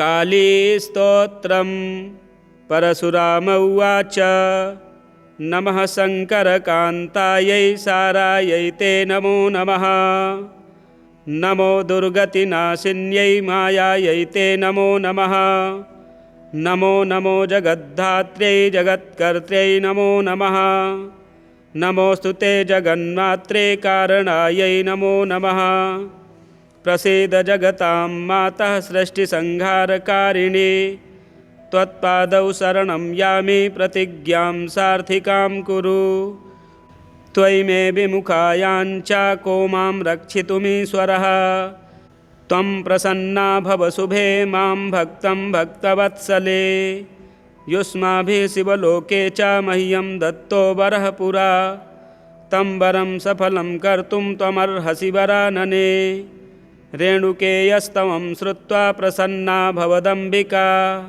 कालीस्तोत्रम् परशुराम उवाच नमः शङ्करकान्तायै सारायै ते नमो नमः। नमो दुर्गतिनाशिन्यै मायायै ते नमो नमः। नमो नमो जगद्धात्र्यै जगत्कर्त्र्यै नमो नमः। नमोऽस्तु ते जगन्मात्रे कारणायै नमो नमः। प्रसीद जगतां मातः सृष्टिसंहारकारिणी त्वत्पादौ शरणं यामि प्रतिज्ञां सार्थिकां कुरु। त्वयि मे विमुखायाञ्च को मां रक्षितुमीश्वरः। त्वं प्रसन्ना भव शुभे मां भक्तं भक्तवत्सले। युष्माभिः शिवलोके च मह्यं दत्तो वरः पुरा तं वरं सफलं कर्तुं त्वमर्हसि वरानने। रेणुकेयस्तवं श्रुत्वा प्रसन्ना भवदम्बिका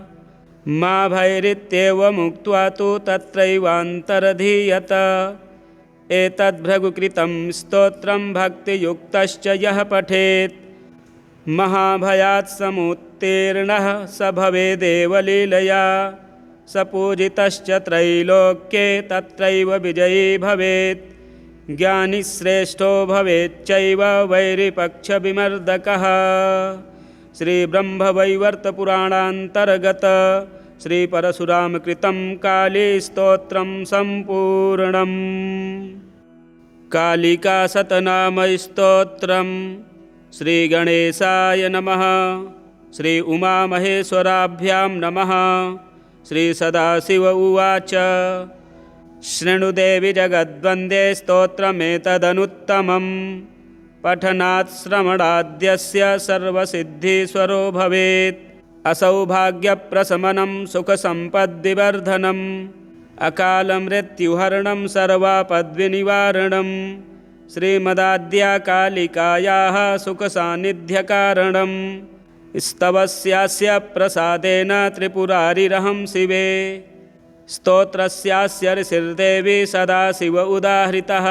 मा भैरित्येवमुक्त्वा तु तत्रैवान्तरधीयत। एतद्भृगुकृतं स्तोत्रं भक्तियुक्तश्च यः पठेत् महाभयात् समुत्तीर्णः स भवेदेव लीलया। स पूजितश्च त्रैलोक्ये तत्रैव विजयी भवेत्। ज्ञानी श्रेष्ठो भवेच्चैव वैरिपक्षविमर्दकः। श्रीब्रह्मवैवर्तपुराणान्तर्गत श्रीपरशुरामकृतं कालीस्तोत्रं सम्पूर्णम्। कालिकाशतनामस्तोत्रं श्रीगणेशाय नमः। श्री उमामहेश्वराभ्यां नमः। श्रीसदाशिव उवाच शृणुदेवि जगद्वन्द्वे स्तोत्रमेतदनुत्तमं। पठनात् श्रवणाद्यस्य सर्वसिद्धीश्वरो भवेत्। असौभाग्यप्रशमनं सुखसम्पद्विवर्धनम् अकालमृत्युहरणं सर्वापद्विनिवारणम्। श्रीमदाद्या कालिकायाः सुखसान्निध्यकारणम्। स्तवस्यास्य प्रसादेन त्रिपुरारिरहं शिवे। स्तोत्रस्यास्य ऋषिर्देवी सदाशिव उदाहृतः।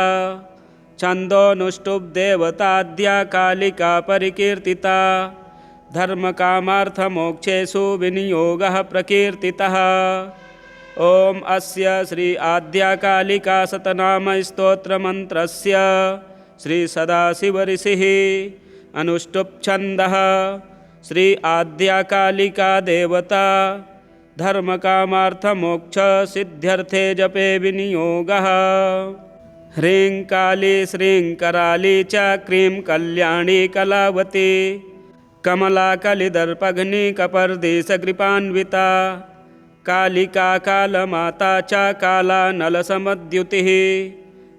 छन्दोऽनुष्टुप्देवताद्या कालिका परिकीर्तिता। धर्मकामार्थमोक्षेषु विनियोगः प्रकीर्तितः। ॐ अस्य श्री आद्या कालिका शतनामस्तोत्रमन्त्रस्य श्री सदाशिवऋषिः अनुष्टुप्छन्दः। श्री आद्या कालिका देवता धर्मकामार्थमोक्षसिद्ध्यर्थे जपे विनियोगः। ह्रीं काली श्रीं कराली च क्रीं कल्याणी कलावती कमला कलिदर्पघ्नी कपर्दीशकृपान्विता। कालिका कालमाता च काला नलसमद्युतिः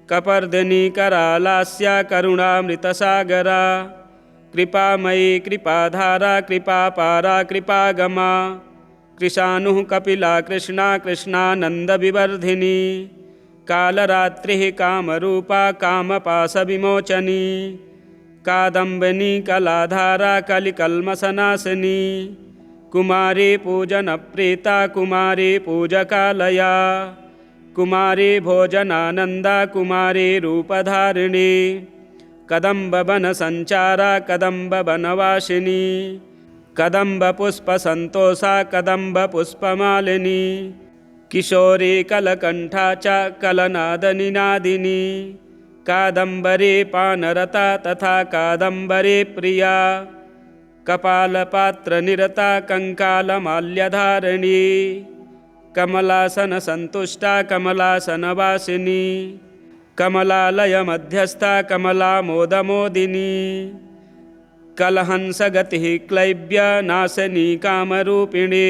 कपर्दिनी करालास्या करुणामृतसागरा। कृपामयी कृपाधारा कृपापारा कृपागमा। कृशानुः कपिला कृष्णा कृष्णानन्दविवर्धिनी। कालरात्रिः कामरूपा कामपाशविमोचनी। कादम्बिनी कलाधारा कलिकल्मषनाशिनी। कुमारी पूजनप्रीता कुमारी पूजकालया। कुमारी भोजनानन्दा कुमारी रूपधारिणी। कदम्बवनसञ्चारा कदम्बवनवासिनी। कदम्बपुष्पसन्तोषा कदम्बपुष्पमालिनी। किशोरी कलकण्ठा च कलनादनिनादिनी। कादम्बरी पानरता तथा कादम्बरी प्रिया। कपालपात्रनिरता कङ्कालमाल्यधारिणी। कमलासनसन्तुष्टा कमलासनवासिनी। कमलालयमध्यस्था कमलामोदमोदिनी। कलहंसगतिः क्लैब्यनाशिनी कामरूपिणी।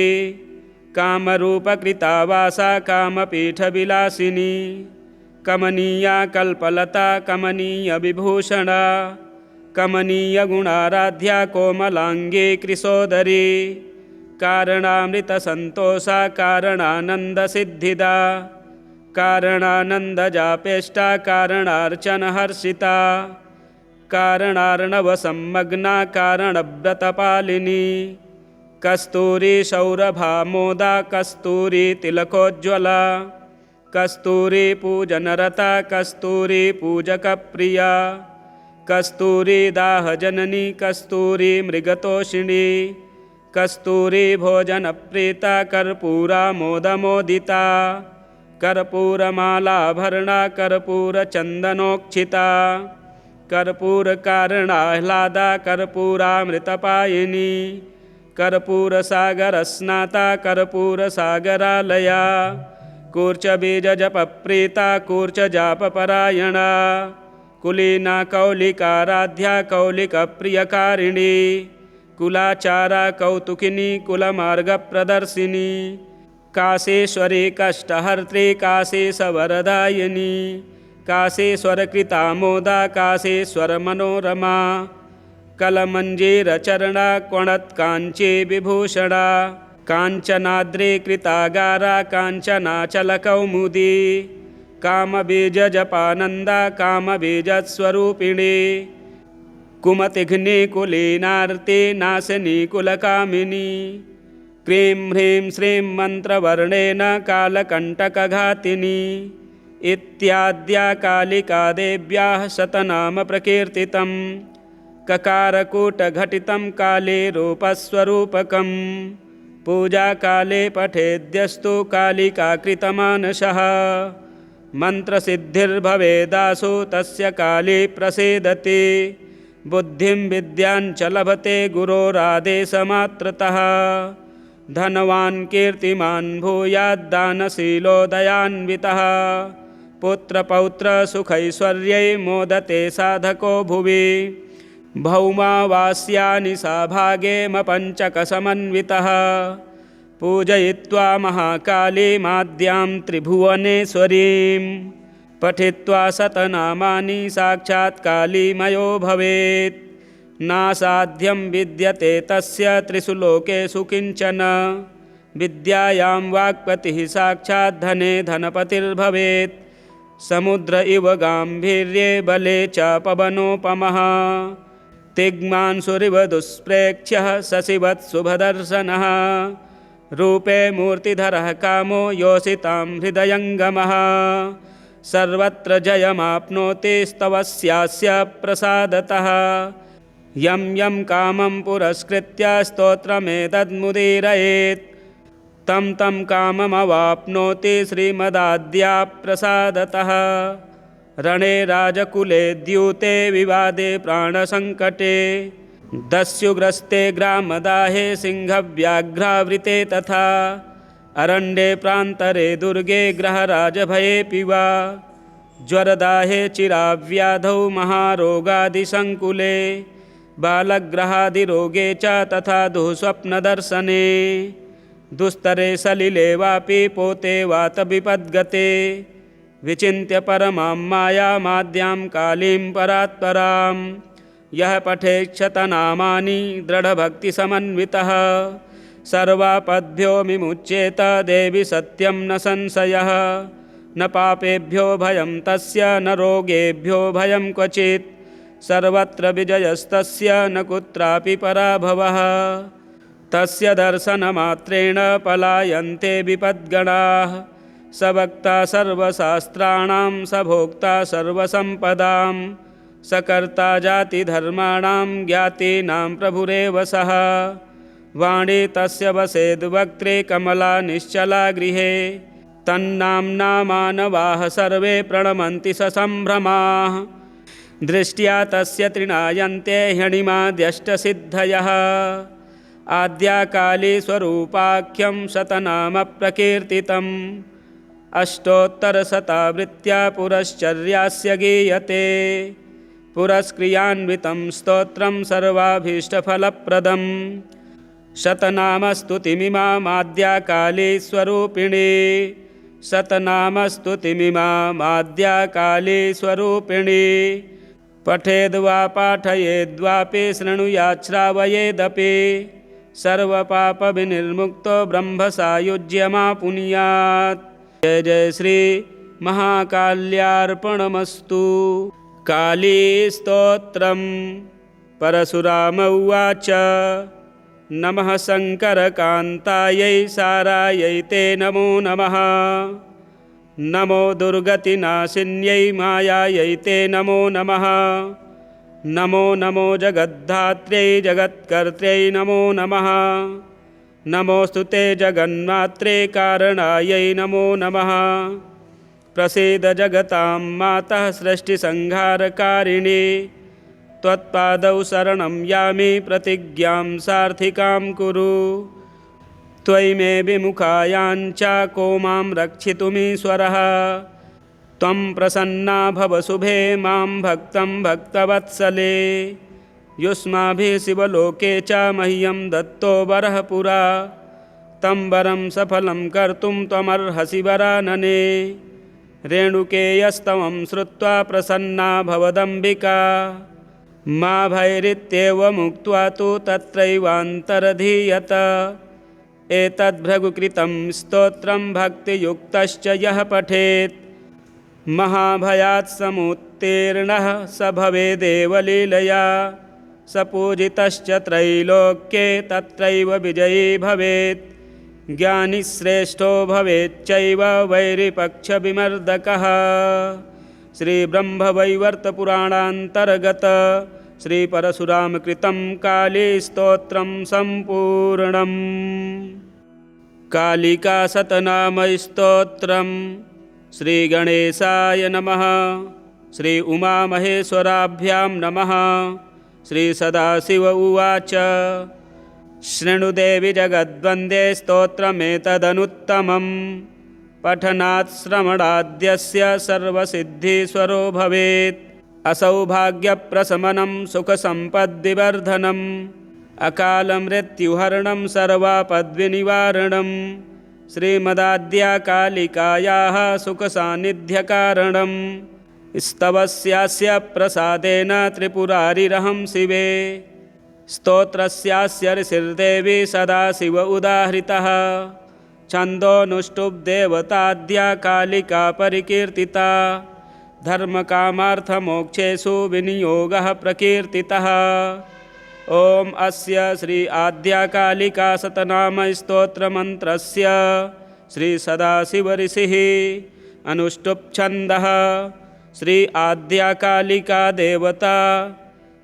कामरूपकृता वासा कामपीठविलासिनी। कमनीया कल्पलता कमनीयविभूषणा। कमनीयगुणाराध्या कोमलाङ्गी कृशोदरी। कारणामृतसन्तोषा कारणानन्दसिद्धिदा। कारणानन्दजापेष्टा कारणार्चनहर्षिता। कारणार्णवसंमग्ना कारणव्रतपालिनी। कस्तूरी सौरभामोदा कस्तूरी तिलकोज्ज्वला। कस्तूरी पूजनरता कस्तूरी पूजकप्रिया। कस्तूरी दाहजननी कस्तूरी मृगतोषिणी। कस्तूरी भोजनप्रीता कर्पूरामोदमोदिता कर्पूरमालाभरणा कर्पूरचन्दनोक्षिता कर्पूरकारणाह्लादा कर्पूरामृतपायिनी कर्पूरसागरस्नाता कर्पूरसागरालया कूर्चबीजजपप्रीता कूर्चजापपरायणा कुलीना कौलिकाराध्या कौलिकप्रियकारिणी कुलाचारा कौतुकिनी कुलमार्गप्रदर्शिनी काशेश्वरी कष्टहर्त्री काशेशवरदायिनी काशेश्वरकृतामोदा काशेश्वरमनोरमा कलमञ्जीरचरणा क्वणत्काञ्ची विभूषणा काञ्चनाद्री कृतागारा काञ्चनाचलकौमुदी कामबीजजपानन्दा कामबीजस्वरूपिणी कुमतिघ्नी कुलीनार्ती नाशिनी कुलकामिनी क्रीं ह्रीं श्रीं मन्त्रवर्णेन कालकण्टकघातिनी इत्याद्या कालिका देव्याः शतनाम प्रकीर्तितं ककारकूटघटितं काले रूपस्वरूपकं पूजाकाले पठेद्यस्तु कालिकाकृतमानसः मन्त्रसिद्धिर्भवेदासु तस्य काली प्रसीदति बुद्धिं विद्याञ्च लभते गुरोरादेशमात्रतः धनवान् कीर्तिमान् भूयाद्दानशीलो दयान्वितः पुत्रपौत्रसुखैश्वर्यै मोदते साधको भुवि भौमावास्यानि साभागेमपञ्चकसमन्वितः पूजयित्वा महाकालीमाद्यां त्रिभुवनेश्वरीं पठित्वा शतनामानि साक्षात् कालीमयो भवेत् नासाध्यं विद्यते तस्य त्रिषु लोकेषु किञ्चन विद्यायां वाक्पतिः साक्षात् धने धनपतिर्भवेत् समुद्र इव गाम्भीर्ये बले च पवनोपमः तिग्मांशुरिव दुष्प्रेक्ष्यः शशिवत्शुभदर्शनः रूपे मूर्तिधरः कामो योषितां हृदयङ्गमः सर्वत्र जयमाप्नोति स्तवस्यास्य प्रसादतः यं यं कामं पुरस्कृत्य स्तोत्रमेतद्मुदीरयेत् तं तं काममवाप्नोति श्रीमदाद्या प्रसादतः रणे राजकुले द्यूते विवादे प्राणसङ्कटे दस्युग्रस्ते ग्रामदाहे सिंहव्याघ्रावृते तथा अरण्ये प्रान्तरे दुर्गे ग्रहराजभयेऽपि वा ज्वरदाहे चिराव्याधौ महारोगादिसङ्कुले बालग्रहादिरोगे च तथा दुःस्वप्नदर्शने दुस्तरे सलिले वापि पोते वातविपद्गते विचिन्त्य परमां मायामाद्यां कालीं परात्परां यः पठेक्षतनामानि दृढभक्तिसमन्वितः सर्वापद्भ्यो विमुच्येत देवि सत्यं न संशयः न पापेभ्यो भयं तस्य न रोगेभ्यो भयं क्वचित् सर्वत्र विजयस्तस्य न कुत्रापि पराभवः तस्य दर्शनमात्रेण पलायन्ते विपद्गणाः स वक्ता सर्वशास्त्राणां स भोक्ता सर्वसम्पदां स कर्ता जातिधर्माणां ज्ञातीनां प्रभुरेव सः वाणी तस्य वसेद्वक्त्रे कमला निश्चला गृहे तन्नाम्ना मानवाः सर्वे प्रणमन्ति ससम्भ्रमाः दृष्ट्या तस्य तृणायन्ते ह्यणिमाद्यष्टसिद्धयः आद्या काली स्वरूपाख्यं शतनाम प्रकीर्तितम् अष्टोत्तरशतावृत्त्या पुरश्चर्यास्य गीयते पुरस्क्रियान्वितं स्तोत्रं सर्वाभीष्टफलप्रदम् शतनामस्तुतिमिमाद्या काली स्वरूपिणी शतनामस्तुतिमिमाद्या काली स्वरूपिणी पठेद्वा पाठयेद्वापि शृणुयात् श्रावयेदपि सर्वपापविनिर्मुक्तो ब्रह्मसायुज्यमापुनुयात्। जय जय श्री महाकाल्यार्पणमस्तु। कालीस्तोत्रम् परशुराम उवाच नमः शङ्करकान्तायै सारायै ते नमो नमः नमो दुर्गतिनाशिन्यै मायायै ते नमो नमः नमो नमो जगद्धात्र्यै जगत्कर्त्र्यै नमो नमः। नमोऽस्तु ते जगन्मात्रे कारणायै नमो नमः। प्रसीद जगतां मातः सृष्टिसंहारकारिणी। त्वत्पादौ शरणं यामि प्रतिज्ञां सार्थिकां कुरु। त्वयि मे विमुखायाञ्च को मां रक्षितुमीश्वरः। त्वं प्रसन्ना भव शुभे मां भक्तं भक्तवत्सले। युष्माभिः शिवलोके च मह्यं दत्तो वरः पुरा। तं वरं सफलं कर्तुं त्वमर्हसि वरानने। रेणुकेयस्तवं श्रुत्वा प्रसन्ना भवदम्बिका। मा भैरित्येवमुक्त्वा तु तत्रैवान्तरधीयत। एतद्भृगुकृतं स्तोत्रं भक्तियुक्तश्च यः पठेत् महाभयात् समुत्तीर्णः स भवेदेव लीलया। स पूजितश्च त्रैलोक्ये तत्रैव विजयी भवेत्। ज्ञानी श्रेष्ठो भवेच्चैव वैरिपक्षविमर्दकः। श्रीब्रह्मवैवर्तपुराणान्तर्गत श्रीपरशुरामकृतं कालीस्तोत्रं सम्पूर्णम्। कालिकाशतनामस्तोत्रम्। श्रीगणेशाय नमः। श्री उमामहेश्वराभ्यां नमः। श्रीसदाशिव उवाच। शृणुदेवि जगद्वन्द्वे स्तोत्रमेतदनुत्तमं। पठनात् श्रवणाद्यस्य सर्वसिद्धीश्वरो भवेत्। असौभाग्यप्रशमनं सुखसम्पद्विवर्धनम्। अकालमृत्युहरणं सर्वापद्विनिवारणं। श्रीमदाद्या कालिकायाः सुखसान्निध्यकारणं। स्तवस्यास्य प्रसादेन त्रिपुरारिरहं शिवे। स्तोत्रस्यास्य ऋषिर्देवी सदाशिव उदाहृतः। छन्दोऽनुष्टुप्देवताद्या कालिका परिकीर्तिता। धर्मकामार्थमोक्षेषु विनियोगः प्रकीर्तितः। ॐ अस्य श्री आद्याकालिकाशतनामस्तोत्रमन्त्रस्य श्रीसदाशिवऋषिः अनुष्टुप्छन्दः। श्री आद्याकालिका देवता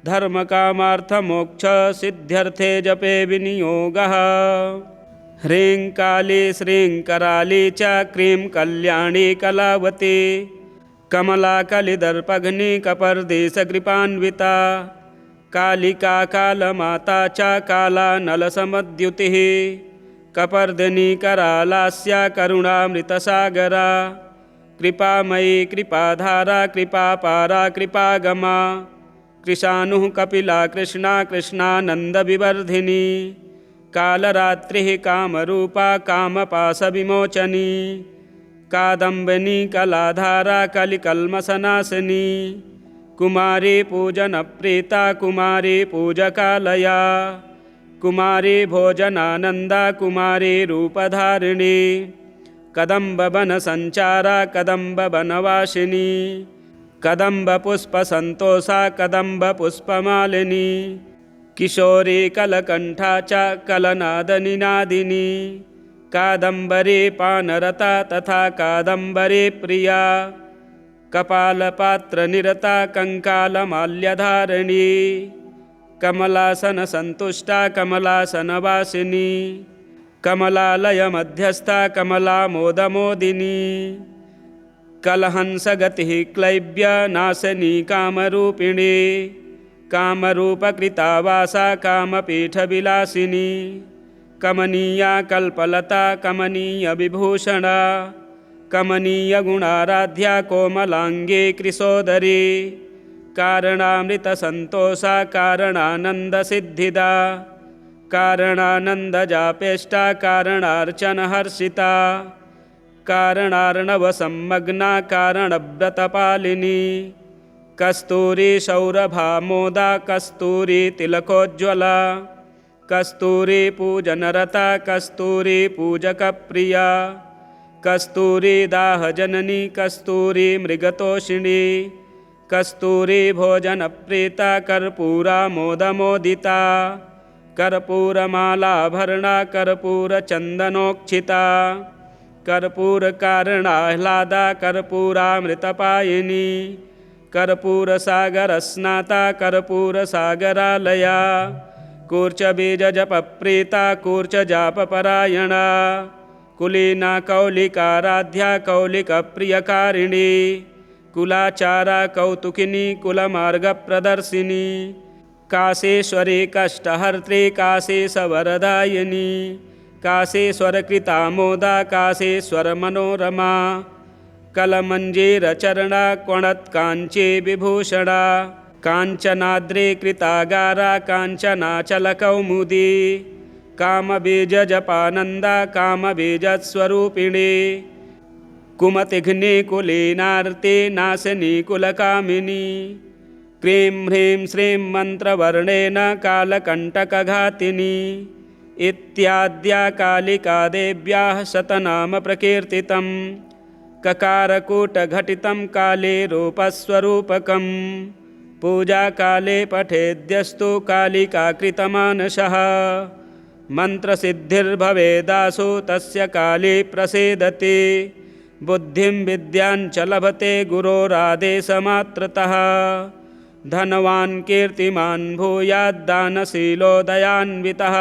धर्मकामार्थमोक्षसिद्ध्यर्थे जपे विनियोगः। ह्रीं काली श्रीं कराली च क्रीं कल्याणी कलावती। कमला कलिदर्पघ्नी कपर्दीशकृपान्विता। कालिका कालमाता च काला नलसमद्युतिः। कपर्दिनी करालास्या करुणामृतसागरा। कृपामयी कृपाधारा कृपापारा कृपागमा। कृशानुः कपिला कृष्णा कृष्णानन्दविवर्धिनी। कालरात्रिः कामरूपा कामपाशविमोचनी। कादम्बिनी कलाधारा कलिकल्मषनाशिनी। कुमारी पूजनप्रीता कुमारी पूजकालया। कुमारी भोजनानन्दा कुमारी रूपधारिणी। कदम्बवनसञ्चारा कदम्बवनवासिनी। कदम्बपुष्पसन्तोषा कदम्बपुष्पमालिनी। किशोरी कलकण्ठा च कलनादनिनादिनी। कादम्बरी पानरता तथा कादम्बरी प्रिया। कपालपात्रनिरता कङ्कालमाल्यधारिणी। कमलासनसन्तुष्टा कमलासनवासिनी। कमलालयमध्यस्था कमलामोदमोदिनी। कलहंसगतिः क्लैब्यनाशिनी कामरूपिणी। कामरूपकृता वासा कामपीठविलासिनी। कमनीया कल्पलता कमनीयविभूषणा। कमनीयगुणाराध्या कोमलाङ्गी कृशोदरी। कारणामृतसन्तोषा कारणानन्दसिद्धिदा। कारणानन्दजापेष्टा कारणार्चनहर्षिता। कारणार्णवसंमग्ना कारणव्रतपालिनी। कस्तूरी सौरभामोदा कस्तूरी तिलकोज्ज्वला। कस्तूरी पूजनरता कस्तूरी पूजकप्रिया। कस्तूरी दाहजननी कस्तूरी मृगतोषिणी। कस्तूरी भोजनप्रीता कर्पूरामोदमोदिता। कर्पूरमालाभरणा कर्पूरचन्दनोक्षिता। कर्पूरकारणाह्लादा कर्पूरामृतपायिनी। कर्पूरसागरस्नाता कर्पूरसागरालया कूर्चबीजजपप्रीता कूर्चजापपरायणा कुलीना कौलिकाराध्या कौलिकप्रियकारिणी कुलाचारा कौतुकिनी कुलमार्गप्रदर्शिनी काशेश्वरी कष्टहर्त्री काशेशवरदायिनी काशेश्वरकृतामोदा काशेश्वरमनोरमा कलमञ्जीरचरणा क्वणत्काञ्ची विभूषणा काञ्चनाद्री कृतागारा काञ्चनाचलकौमुदी कामबीजजपानन्दा कामबीजस्वरूपिणी कुमतिघ्नी कुलीनार्ती नाशिनी कुलकामिनी क्रीं ह्रीं श्रीं मन्त्रवर्णेन कालकण्टकघातिनी इत्याद्या कालिका देव्याः शतनाम प्रकीर्तितं ककारकूटघटितं काले रूपस्वरूपकं पूजाकाले पठेद्यस्तु कालिकाकृतमानसः मन्त्रसिद्धिर्भवेदासु तस्य काली प्रसीदति बुद्धिं विद्याञ्च लभते गुरोरादेशमात्रतः धनवान् कीर्तिमान् भूयाद्दानशीलो दयान्वितः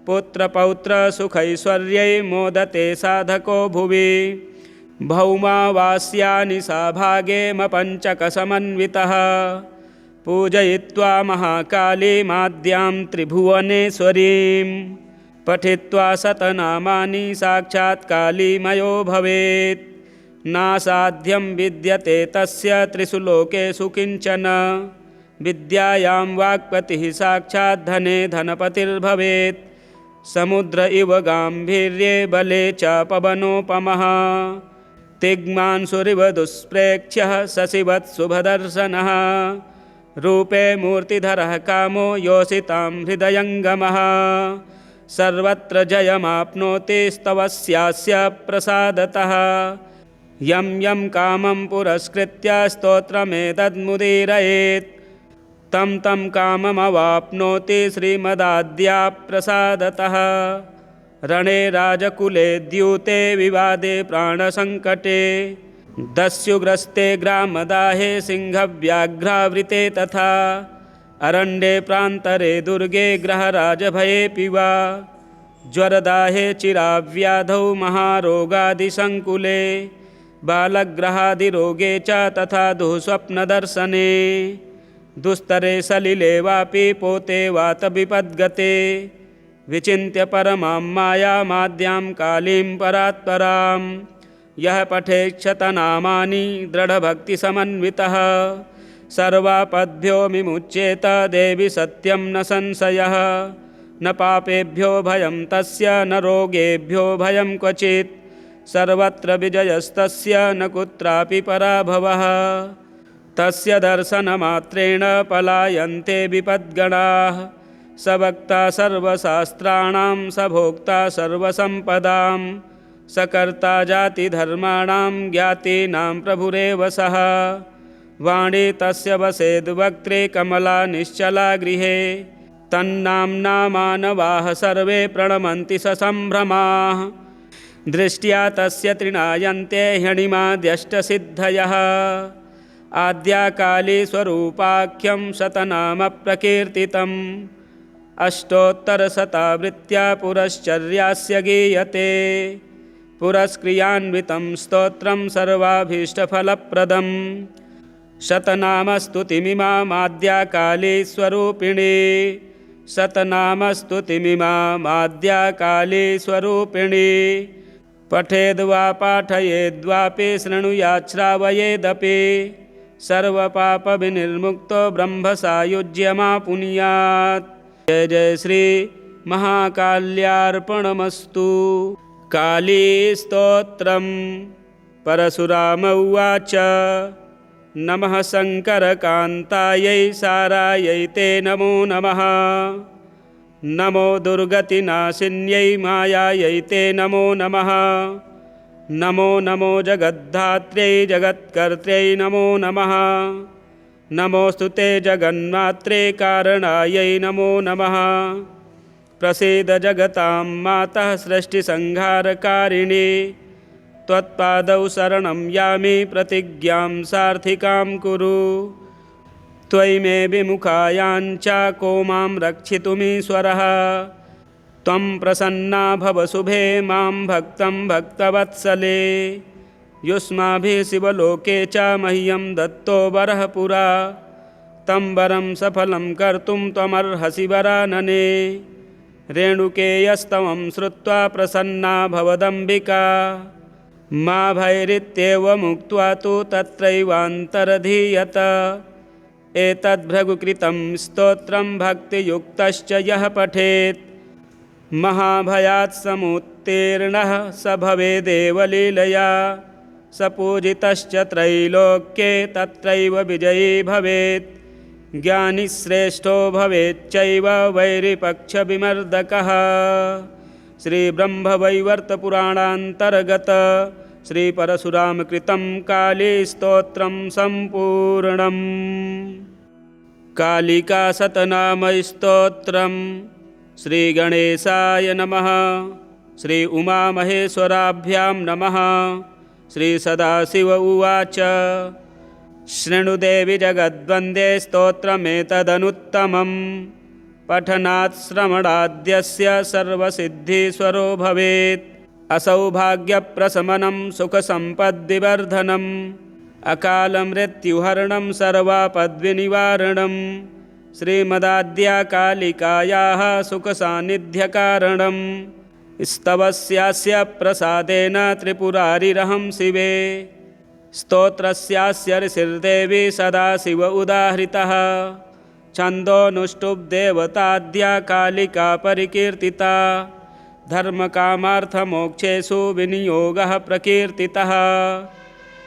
पुत्रपौत्रसुखैश्वर्यै मोदते साधको भुवि भौमावास्यानि साभागेमपञ्चकसमन्वितः पूजयित्वा महाकालीमाद्यां त्रिभुवनेश्वरीं पठित्वा शतनामानि साक्षात् कालीमयो भवेत् नासाध्यं विद्यते तस्य त्रिषु लोकेषु किञ्चन विद्यायां वाक्पतिः साक्षात् धने धनपतिर्भवेत् समुद्र इव गाम्भीर्ये बले च पवनोपमः तिग्मांशुरिव दुष्प्रेक्ष्यः शशिवत्सुभदर्शनः रूपे मूर्तिधरः कामो योषितां हृदयङ्गमः सर्वत्र जयमाप्नोति स्तवस्यास्य प्रसादतः यं यं कामं पुरस्कृत्य स्तोत्रमेतद्मुदीरयेत् तं तं काममवाप्नोति श्रीमदाद्या प्रसादतः रणे राजकुले द्यूते विवादे प्राणसङ्कटे दस्युग्रस्ते ग्रामदाहे सिंहव्याघ्रावृते तथा अरण्ये प्रान्तरे दुर्गे ग्रहराजभयेऽपि वा ज्वरदाहे चिराव्याधौ महारोगादिसङ्कुले बालग्रहादिरोगे च तथा दुःस्वप्नदर्शने दुस्तरे सलिले वापि पोते वातविपद्गते विचिन्त्य परमां मायामाद्यां कालीं परात्परां यः पठेक्षतनामानि दृढभक्तिसमन्वितः सर्वापद्भ्यो विमुच्येत देवि सत्यं न संशयः न पापेभ्यो भयं तस्य न रोगेभ्यो भयं क्वचित् सर्वत्र विजयस्तस्य न कुत्रापि पराभवः तस्य दर्शनमात्रेण पलायन्ते विपद्गणाः स वक्ता सर्वशास्त्राणां स भोक्ता सर्वसम्पदां स कर्ता जातिधर्माणां ज्ञातीनां प्रभुरेव सः वाणी तस्य वसेद्वक्त्रे कमला निश्चला गृहे तन्नाम्ना मानवाः सर्वे प्रणमन्ति ससम्भ्रमाः दृष्ट्या तस्य तृणायन्ते ह्यणिमाद्यष्टसिद्धयः आद्या काली स्वरूपाख्यं शतनाम प्रकीर्तितम् अष्टोत्तरशतावृत्त्या पुरश्चर्यास्य गीयते पुरस्क्रियान्वितं स्तोत्रं सर्वाभीष्टफलप्रदम् शतनामस्तुतिमिमाद्या काली स्वरूपिणी शतनामस्तुतिमिमाद्या काली स्वरूपिणी पठेद्वा पाठयेद्वापि शृणुयात् श्रावयेदपि सर्वपापविनिर्मुक्तो ब्रह्मसायुज्यमापुनुयात्। जय जय श्री महाकाल्यार्पणमस्तु। कालीस्तोत्रम् परशुराम उवाच नमः शङ्करकान्तायै सारायै ते नमो नमः नमो दुर्गतिनाशिन्यै मायायै ते नमो नमः नमो नमो जगद्धात्र्यै जगत्कर्त्र्यै नमो नमः नमोऽस्तु ते जगन्मात्रे कारणायै नमो नमः प्रसीद जगतां मातः सृष्टिसंहारकारिणी त्वत्पादौ शरणं यामि प्रतिज्ञां सार्थिकां कुरु। त्वयि मे विमुखायाञ्च को मां रक्षितुमीश्वरः। त्वं प्रसन्ना भव शुभे मां भक्तं भक्तवत्सले। युष्माभिः शिवलोके च मह्यं दत्तो वरः पुरा। तं वरं सफलं कर्तुं त्वमर्हसि वरानने। रेणुकेयस्तवं श्रुत्वा प्रसन्ना भवदम्बिका। मा भैरित्येवमुक्त्वा तु तत्रैवान्तरधीयत। एतद्भृगुकृतं स्तोत्रं भक्तियुक्तश्च यः पठेत् महाभयात् समुत्तीर्णः स भवेदेव लीलया। स पूजितश्च त्रैलोक्ये तत्रैव विजयी भवेत्। ज्ञानी श्रेष्ठो भवेच्चैव वैरिपक्षविमर्दकः। श्रीब्रह्मवैवर्तपुराणान्तर्गत श्रीपरशुरामकृतं कालीस्तोत्रं सम्पूर्णम्। कालिकाशतनामस्तोत्रम्। श्रीगणेशाय नमः। श्री उमामहेश्वराभ्यां नमः। श्रीसदाशिव उवाच शृणुदेवि जगद्वन्द्वे स्तोत्रमेतदनुत्तमं। पठनात् श्रवणाद्यस्य सर्वसिद्धीश्वरो भवेत्। असौभाग्यप्रशमनं सुखसम्पद्विवर्धनम्। अकालमृत्युहरणं सर्वापद्विनिवारणम्। श्रीमदाद्या कालिकायाः सुखसान्निध्यकारणम्। स्तवस्यास्य प्रसादेन त्रिपुरारिरहं शिवे। स्तोत्रस्यास्य ऋषिर्देवी सदाशिव उदाहृतः। छन्दोऽनुष्टुप्देवताद्या कालिका परिकीर्तिता। धर्मकामार्थमोक्षेषु विनियोगः प्रकीर्तितः।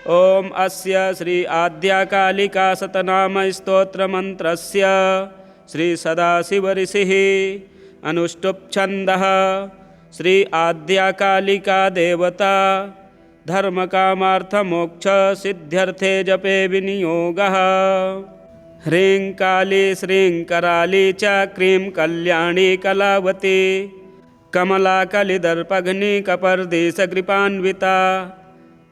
ॐ अस्य श्री आद्याकालिकाशतनामस्तोत्रमन्त्रस्य श्रीसदाशिवऋषिः अनुष्टुप्छन्दः। श्री आद्याकालिका देवता धर्मकामार्थमोक्षसिद्ध्यर्थे जपे विनियोगः। ह्रीं काली श्रीं कराली च क्रीं कल्याणी कलावती। कमला कलिदर्पघ्नी कपर्दीशकृपान्विता।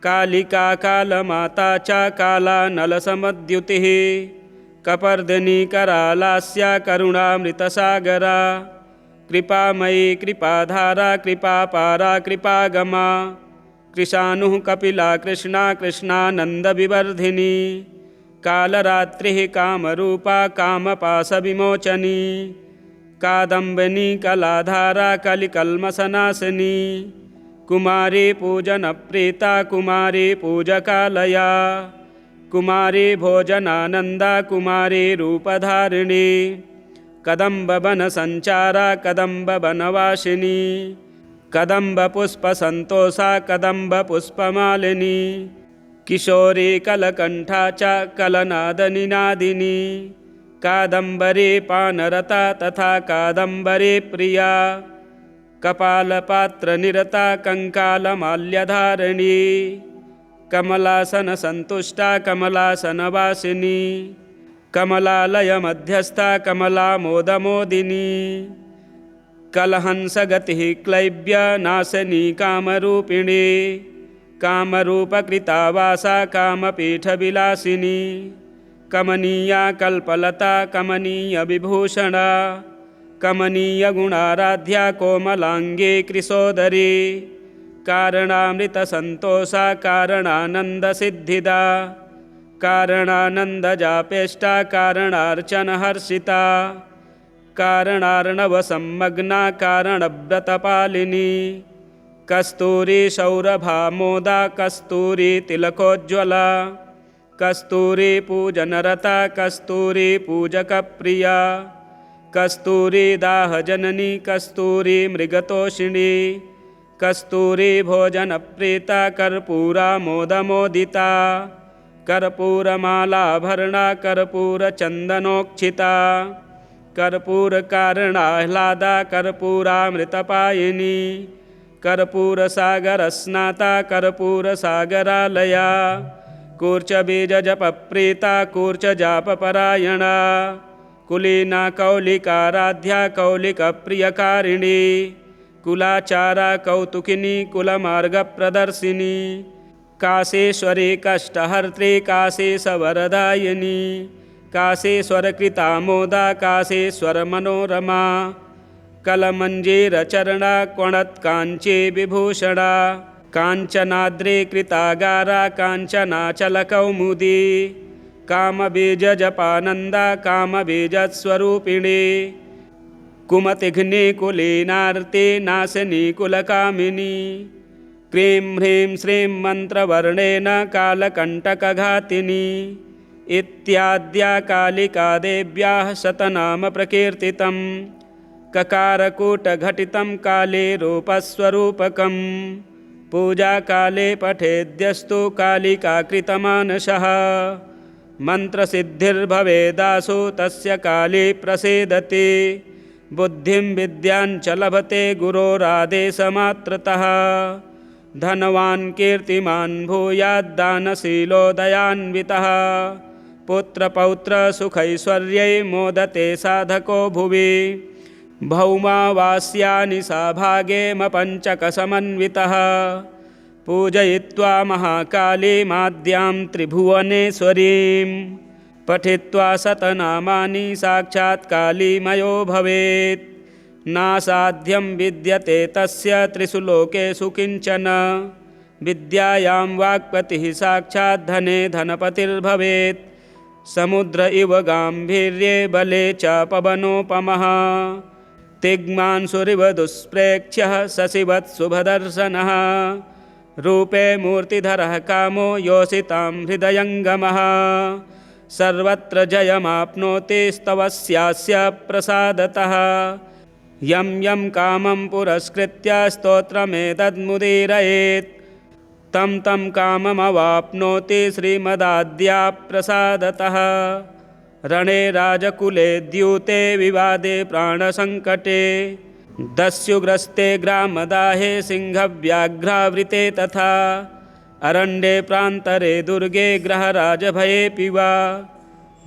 कालिका कालमाता च काला नलसमद्युतिः। कपर्दिनी करालास्या करुणामृतसागरा। कृपामयी कृपाधारा कृपापारा कृपागमा। कृशानुः कपिला कृष्णा कृष्णानन्दविवर्धिनी। कालरात्रिः कामरूपा कामपाशविमोचनी। कादम्बिनी कलाधारा कलिकल्मषनाशिनी। कुमारी पूजनप्रीता कुमारी पूजकालया। कुमारी भोजनानन्दा कुमारी रूपधारिणी। कदम्बवनसञ्चारा कदम्बवनवासिनी। कदम्बपुष्पसन्तोषा कदम्बपुष्पमालिनी। किशोरी कलकण्ठा च कलनादनिनादिनी। कादम्बरी पानरता तथा कादम्बरी प्रिया। कपालपात्रनिरता कङ्कालमाल्यधारिणी। कमलासनसन्तुष्टा कमलासनवासिनी। कमलालयमध्यस्था कमलामोदमोदिनी। कलहंसगतिः क्लैब्यनाशिनी कामरूपिणी। कामरूपकृता वासा कामपीठविलासिनी। कमनीया कल्पलता कमनीयविभूषणा। कमनीयगुणाराध्या कोमलाङ्गी कृशोदरी। कारणामृतसन्तोषा कारणानन्दसिद्धिदा। कारणानन्दजापेष्टा कारणार्चनहर्षिता। कारणार्णवसंमग्ना कारणव्रतपालिनी। कस्तूरी सौरभामोदा कस्तूरी तिलकोज्ज्वला। कस्तूरी पूजनरता कस्तूरी पूजकप्रिया। कस्तूरी दाहजननी कस्तूरी मृगतोषिणी। कस्तूरी भोजनप्रीता कर्पूरामोदमोदिता। कर्पूरमालाभरणा कर्पूरचन्दनोक्षिता। कर्पूरकारणाह्लादा कर्पूरामृतपायिनी। कर्पूरसागरस्नाता कर्पूरसागरालया। कूर्चबीजजपप्रीता कूर्चजापपरायणा। कुलीना कौलिकाराध्या कौलिकप्रियकारिणी। कुलाचारा कौतुकिनी कुलमार्गप्रदर्शिनी कासेश्वरी कष्टहर्त्री काशेशवरदायिनी काशेश्वरकृता मोदा काशेश्वरमनोरमा कलमञ्जीरचरणा क्वणत्काञ्ची विभूषणा काञ्चनाद्री कृतागारा काञ्चनाचलकौमुदी कामबीजजपानन्दा कामबीजस्वरूपिणी कुमतिघ्नी कुलीनार्ति नाशिनी कुलकामिनी क्रीं ह्रीं श्रीं मन्त्रवर्णेन कालकण्टकघातिनी इत्याद्या कालिका देव्याः शतनाम प्रकीर्तितं ककारकूटघटितं काले रूपस्वरूपकं पूजाकाले पठेद्यस्तु कालिकाकृतमानसः मन्त्रसिद्धिर्भवेदासु तस्य काली प्रसीदति बुद्धिं विद्याञ्च लभते गुरोरादेशमात्रतः धनवान् कीर्तिमान् भूयाद्दानशीलो दयान्वितः पुत्रपौत्रसुखैश्वर्यै मोदते साधको भुवि भौमावास्यानि सा भागेमपञ्चकसमन्वितः पूजयित्वा महाकालीमाद्यां त्रिभुवनेश्वरीं पठित्वा शतनामानि साक्षात् कालीमयो भवेत् नासाध्यं विद्यते तस्य त्रिषु लोकेषु किञ्चन विद्यायां वाक्पतिः साक्षात् धने धनपतिर्भवेत् समुद्र इव गाम्भीर्ये बले च पवनोपमः तिग्मांशुरिव दुष्प्रेक्ष्यः शशिवत्शुभदर्शनः रूपे मूर्तिधरः कामो योषितां हृदयङ्गमः सर्वत्र जयमाप्नोति स्तवस्यास्य प्रसादतः यं यं कामं पुरस्कृत्य स्तोत्रमेतद्मुदीरयेत् तं तं काममवाप्नोति श्रीमदाद्या प्रसादतः रणे राजकुले द्यूते विवादे प्राणसङ्कटे दस्युग्रस्ते ग्रामदाहे सिंहव्याघ्रावृते तथा अरण्ये प्रान्तरे दुर्गे ग्रहराजभयेऽपि वा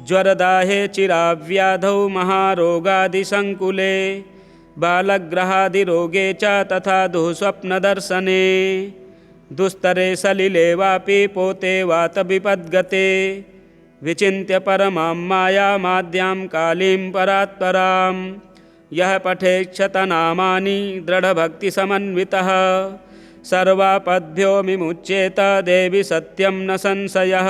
ज्वरदाहे चिराव्याधौ महारोगादिसङ्कुले बालग्रहादिरोगे च तथा दुःस्वप्नदर्शने दुस्तरे सलिले वापि पोते वातविपद्गते विचिन्त्य परमां मायामाद्यां कालीं परात्परां यः पठेक्षतनामानि दृढभक्तिसमन्वितः सर्वापद्भ्यो विमुच्येत देवि सत्यं न संशयः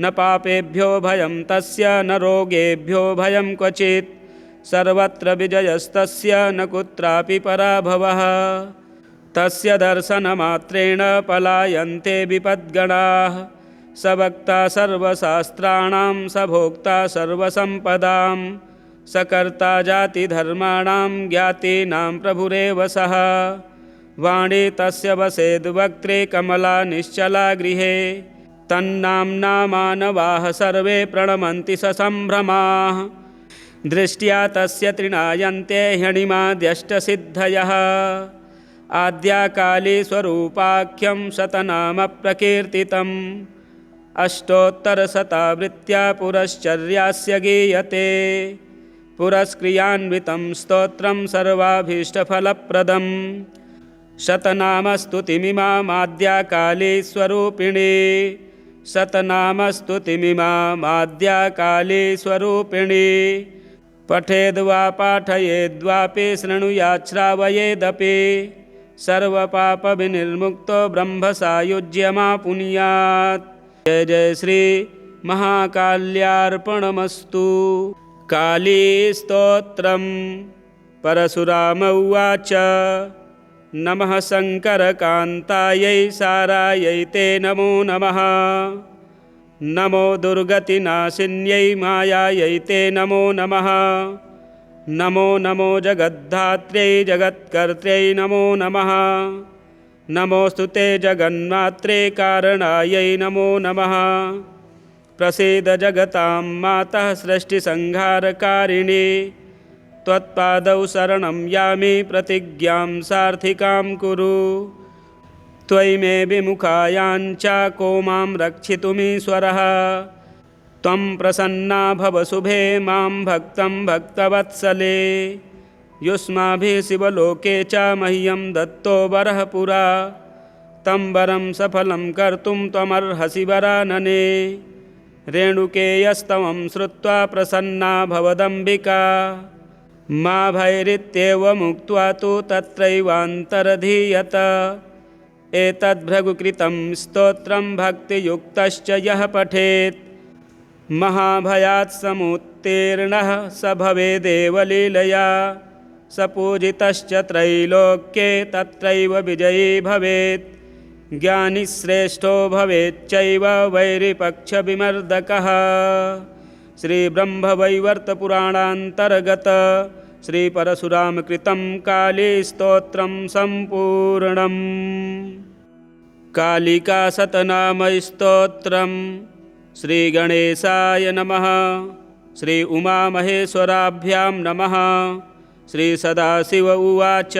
न पापेभ्यो भयं तस्य न रोगेभ्यो भयं क्वचित् सर्वत्र विजयस्तस्य न कुत्रापि पराभवः तस्य दर्शनमात्रेण पलायन्ते विपद्गणाः स वक्ता सर्वशास्त्राणां स भोक्ता सर्वसम्पदां स कर्ता जातिधर्माणां ज्ञातीनां प्रभुरेव सः वाणी तस्य वसेद्वक्त्रे कमला निश्चला गृहे तन्नाम्ना मानवाः सर्वे प्रणमन्ति ससम्भ्रमाः दृष्ट्या तस्य तृणायन्ते ह्यणिमाद्यष्टसिद्धयः आद्या काली स्वरूपाख्यं शतनाम प्रकीर्तितम् अष्टोत्तरशतावृत्त्या पुरश्चर्यास्य गीयते पुरस्क्रियान्वितं स्तोत्रं सर्वाभीष्टफलप्रदम् शतनामस्तुतिमिमाद्या काली स्वरूपिणी शतनामस्तुतिमिमाद्या काली स्वरूपिणी पठेद्वा पाठयेद्वापि शृणुयात् श्रावयेदपि सर्वपापविनिर्मुक्तो ब्रह्मसायुज्यमापुनुयात्। जय जय श्री महाकाल्यार्पणमस्तु। कालीस्तोत्रम् परशुराम उवाच नमः शङ्करकान्तायै सारायै ते नमो नमः नमो दुर्गतिनाशिन्यै मायायै ते नमो नमः नमो नमो जगद्धात्र्यै जगत्कर्त्र्यै नमो नमः नमोऽस्तु ते जगन्मात्रे कारणायै नमो नमः प्रसीद जगतां मातः सृष्टिसंहारकारिणी त्वत्पादौ शरणं यामि प्रतिज्ञां सार्थिकां कुरु त्वयि मे विमुखायाञ्च को मां रक्षितुमीश्वरः त्वं प्रसन्ना भव शुभे मां भक्तं भक्तवत्सले युष्माभिः शिवलोके च मह्यं दत्तो वरः पुरा तं वरं सफलं कर्तुं त्वमर्हसि वरानने। रेणुकेयस्तवं श्रुत्वा प्रसन्ना भवदम्बिका मा भैरित्येवमुक्त्वा तु तत्रैवान्तरधीयत। एतद्भृगुकृतं स्तोत्रं भक्तियुक्तश्च यः पठेत् महाभयात् समुत्तीर्णः स भवेदेव लीलया। स पूजितश्च त्रैलोक्ये तत्रैव विजयी भवेत्। ज्ञानी श्रेष्ठो भवेच्चैव वैरिपक्षविमर्दकः। श्रीब्रह्मवैवर्तपुराणान्तर्गत श्रीपरशुरामकृतं कालीस्तोत्रं सम्पूर्णम्। कालिकाशतनामस्तोत्रं। श्रीगणेशाय नमः। श्री उमामहेश्वराभ्यां नमः। श्रीसदाशिव उवाच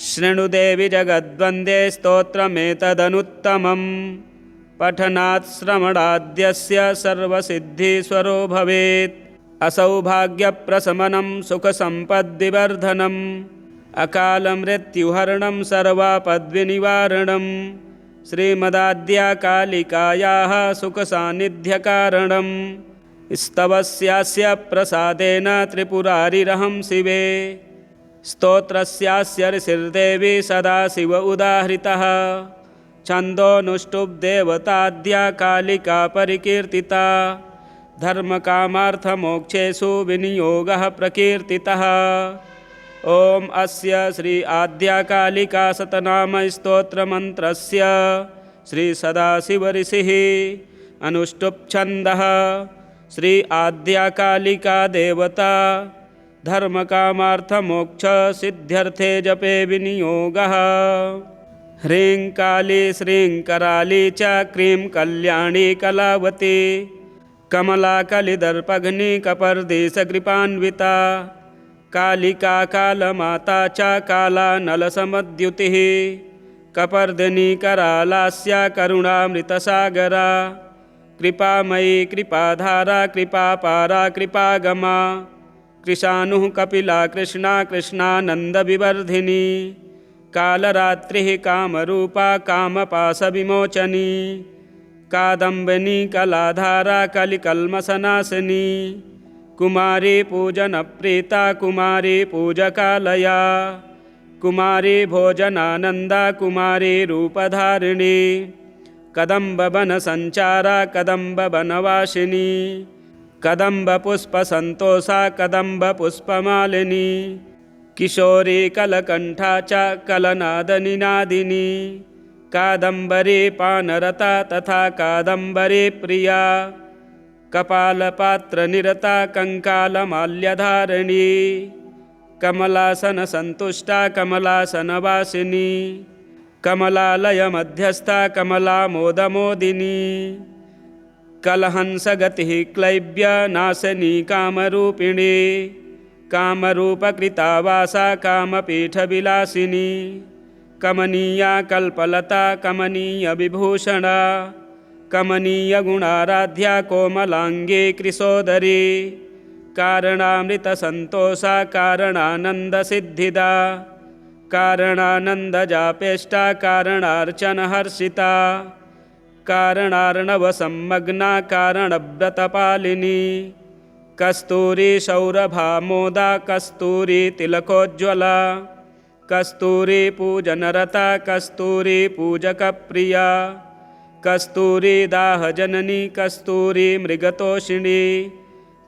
शृणुदेवि जगद्वन्द्वे स्तोत्रमेतदनुत्तमं पठनात् श्रवणाद्यस्य सर्वसिद्धीश्वरो भवेत्। असौभाग्यप्रशमनं सुखसम्पद्विवर्धनम् अकालमृत्युहरणं सर्वापद्विनिवारणं श्रीमदाद्या कालिकायाः सुखसान्निध्यकारणं स्तवस्यास्य प्रसादेन त्रिपुरारिरहं शिवे। स्तोत्रस्यास्य ऋषिर्देवी सदाशिव उदाहृतः छन्दोऽनुष्टुप्देवताद्या कालिका परिकीर्तिता। धर्मकामार्थमोक्षेषु विनियोगः प्रकीर्तितः। ॐ अस्य श्री आद्या कालिका शतनामस्तोत्रमन्त्रस्य श्री सदाशिवऋषिः अनुष्टुप्छन्दः। श्री आद्या कालिका देवता धर्मकामार्थमोक्षसिद्ध्यर्थे जपे विनियोगः। ह्रीं काली श्रीं कराली च क्रीं कल्याणी कलावती कमला कलिदर्पघ्नी कपर्दीशकृपान्विता कालिका कालमाता च काला नलसमद्युतिः कपर्दिनी करालास्या करुणामृतसागरा कृपामयी कृपाधारा कृपापारा कृपागमा कृशानुः कपिला कृष्णा कृष्णानन्दविवर्धिनी कालरात्रिः कामरूपा कामपाशविमोचनी कादम्बिनी कलाधारा कलिकल्मषनाशिनी कुमारी पूजनप्रीता कुमारी पूजकालया कुमारी भोजनानन्दा कुमारी रूपधारिणी कदम्बवनसञ्चारा कदम्बवनवासिनी कदम्बपुष्पसन्तोषा कदम्बपुष्पमालिनी किशोरी कलकण्ठा च कलनादनिनादिनी कादम्बरी पानरता तथा कादम्बरी प्रिया कपालपात्रनिरता कंकालमाल्यधारिणी कमलासनसन्तुष्टा कमलासनवासिनी कमलालयमध्यस्था कमलामोदमोदिनी कलहंसगतिः क्लैब्यनाशिनी कामरूपिणी कामरूपकृता वासा कामपीठविलासिनी कमनीया कल्पलता कमनीयविभूषणा कमनीयगुणाराध्या कोमलांगी कृशोदरी कारणामृतसन्तोषा कारणानन्दसिद्धिदा कारणानन्दजापेष्टा कारणार्चनहर्षिता कारणार्णवसंमग्ना कारणव्रतपालिनी कस्तूरी सौरभामोदा कस्तूरी तिलकोज्ज्वला कस्तूरी पूजनरता कस्तूरी पूजकप्रिया कस्तूरी दाहजननी कस्तूरी मृगतोषिणी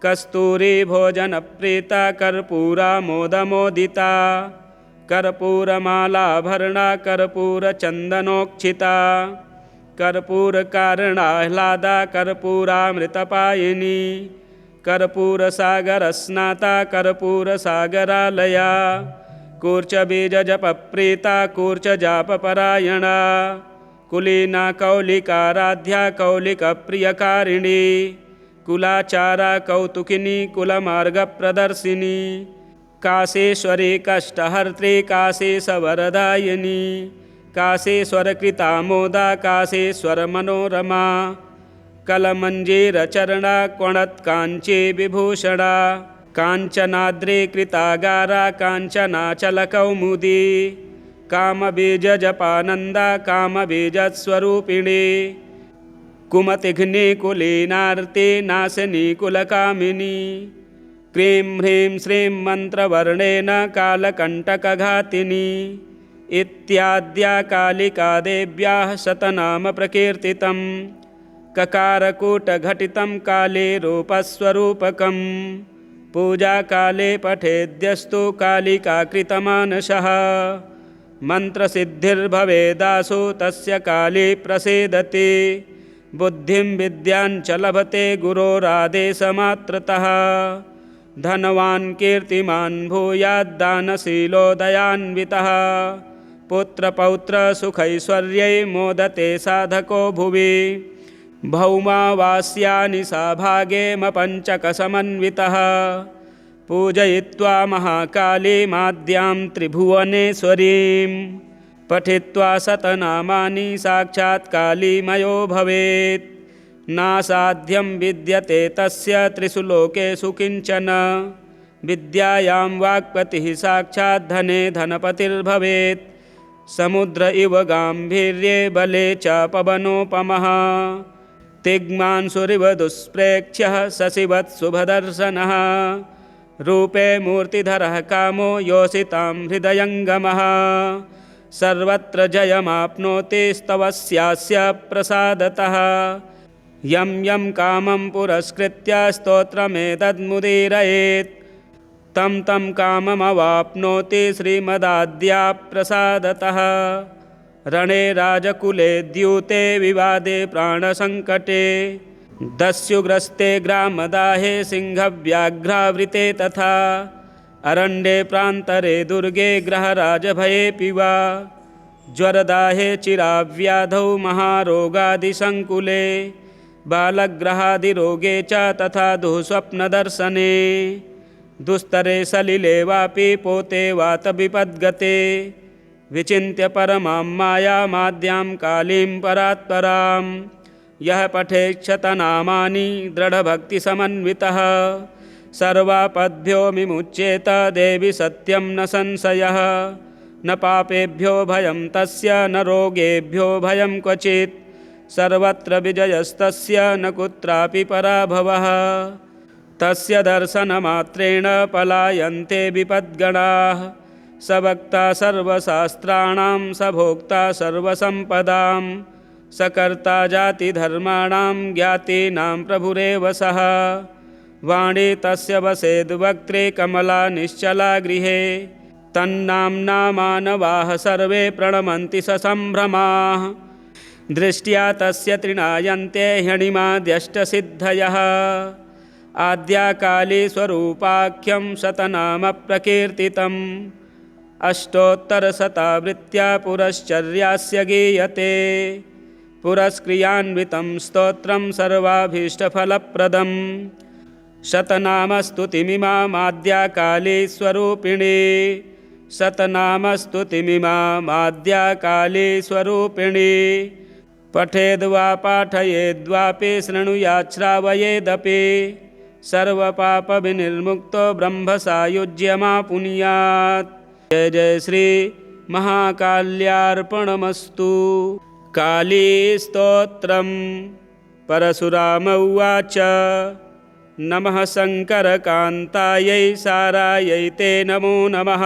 कस्तूरी भोजनप्रीता कर्पूरा मोदमोदिता कर्पूरमालाभरणा कर्पूरचन्दनोक्षिता कर्पूरकारणाह्लादा कर्पूरामृतपायिनी कर्पूरसागरस्नाता कर्पूरसागरालया कूर्चबीजजपप्रीता कूर्चजापपरायणा कुलीना कौलिकाराध्या कौलिकप्रियकारिणी कुलाचारा कौतुकिनी कुलमार्गप्रदर्शिनी काशीश्वरी कष्टहर्त्री काशीशवरदायिनी काशीश्वरकृतामोदा काशीश्वरमनोरमा कलमञ्जीरचरणा क्वणत्काञ्ची विभूषणा काञ्चनाद्रि कृतागारा काञ्चनाचलकौमुदी कामबीजजपानन्दा कामबीजस्वरूपिणी कुमतिघ्निकुलीनार्ति नाशिनी कुलकामिनी क्रीं ह्रीं श्रीं मन्त्रवर्णेन कालकण्टकघातिनी इत्याद्या कालिका देव्याः शतनाम प्रकीर्तितं ककारकूटघटितं काले रूपस्वरूपकं पूजाकाले पठेद्यस्तु कालिकाकृतमानसः मन्त्रसिद्धिर्भवेदासु तस्य काली प्रसीदति बुद्धिं विद्याञ्च लभते गुरोरादेशमात्रतः धनवान् कीर्तिमान् भूयाद्दानशीलो दयान्वितः पुत्रपौत्रसुखैश्वर्यै मोदते साधको भुवि भौमावास्यानि सा भागेमपञ्चकसमन्वितः पूजयित्वा महाकालीमाद्यां त्रिभुवनेश्वरीं पठित्वा शतनामानि साक्षात् कालीमयो भवेत् नासाध्यं विद्यते तस्य त्रिषु लोकेषु किञ्चन विद्यायां वाक्पतिः साक्षात् धने धनपतिर्भवेत् समुद्र इव गाम्भीर्ये बले च पवनोपमः तिग्मांशुरिव दुष्प्रेक्ष्यः शशिवत् शुभदर्शनः रूपे मूर्तिधरः कामो योषितां हृदयङ्गमः सर्वत्र जयमाप्नोति स्तवस्यास्य प्रसादतः यं यं कामं पुरस्कृत्य स्तोत्रमेतद्मुदीरयेत् तं तं काममवाप्नोति श्रीमदाद्या प्रसादतः रणे राजकुले द्यूते विवादे प्राणसङ्कटे दस्युग्रस्ते ग्रामदाहे सिंहव्याघ्रावृते तथा अरण्ये प्रान्तरे दुर्गे ग्रहराजभयेऽपि वा ज्वरदाहे चिराव्याधौ महारोगादिसङ्कुले बालग्रहादिरोगे च तथा दुःस्वप्नदर्शने दुस्तरे सलिले वापि पोते वातविपद्गते विचिन्त्य परमां मायामाद्यां कालीं परात्परां यः पठेक्षतनामानि दृढभक्तिसमन्वितः सर्वापद्भ्यो विमुच्येत देवि सत्यं न संशयः न पापेभ्यो भयं तस्य न रोगेभ्यो भयं क्वचित् सर्वत्र विजयस्तस्य न कुत्रापि पराभवः तस्य दर्शनमात्रेण पलायन्ते विपद्गणाः स वक्ता सर्वशास्त्राणां स भोक्ता सर्वसम्पदां स कर्ता जातिधर्माणां ज्ञातीनां प्रभुरेव सः वाणी तस्य वसेद्वक्त्रे कमला निश्चला गृहे तन्नाम्ना मानवाः सर्वे प्रणमन्ति ससम्भ्रमाः दृष्ट्या तस्य तृणायन्ते ह्यणिमाद्यष्टसिद्धयः आद्या काली स्वरूपाख्यं शतनाम प्रकीर्तितम् अष्टोत्तरशतावृत्त्या पुरश्चर्यास्य गीयते पुरस्क्रियान्वितं स्तोत्रं सर्वाभीष्टफलप्रदम् शतनामस्तुतिमिमाद्या काली स्वरूपिणी शतनामस्तुतिमिमाद्या काली स्वरूपिणी पठेद्वा पाठयेद्वापि शृणुयात् श्रावयेदपि सर्वपापविनिर्मुक्तो ब्रह्मसायुज्यमापुनुयात्। जय जय श्री महाकाल्यार्पणमस्तु। कालीस्तोत्रम् परशुराम उवाच नमः शङ्करकान्तायै सारायै ते नमो नमः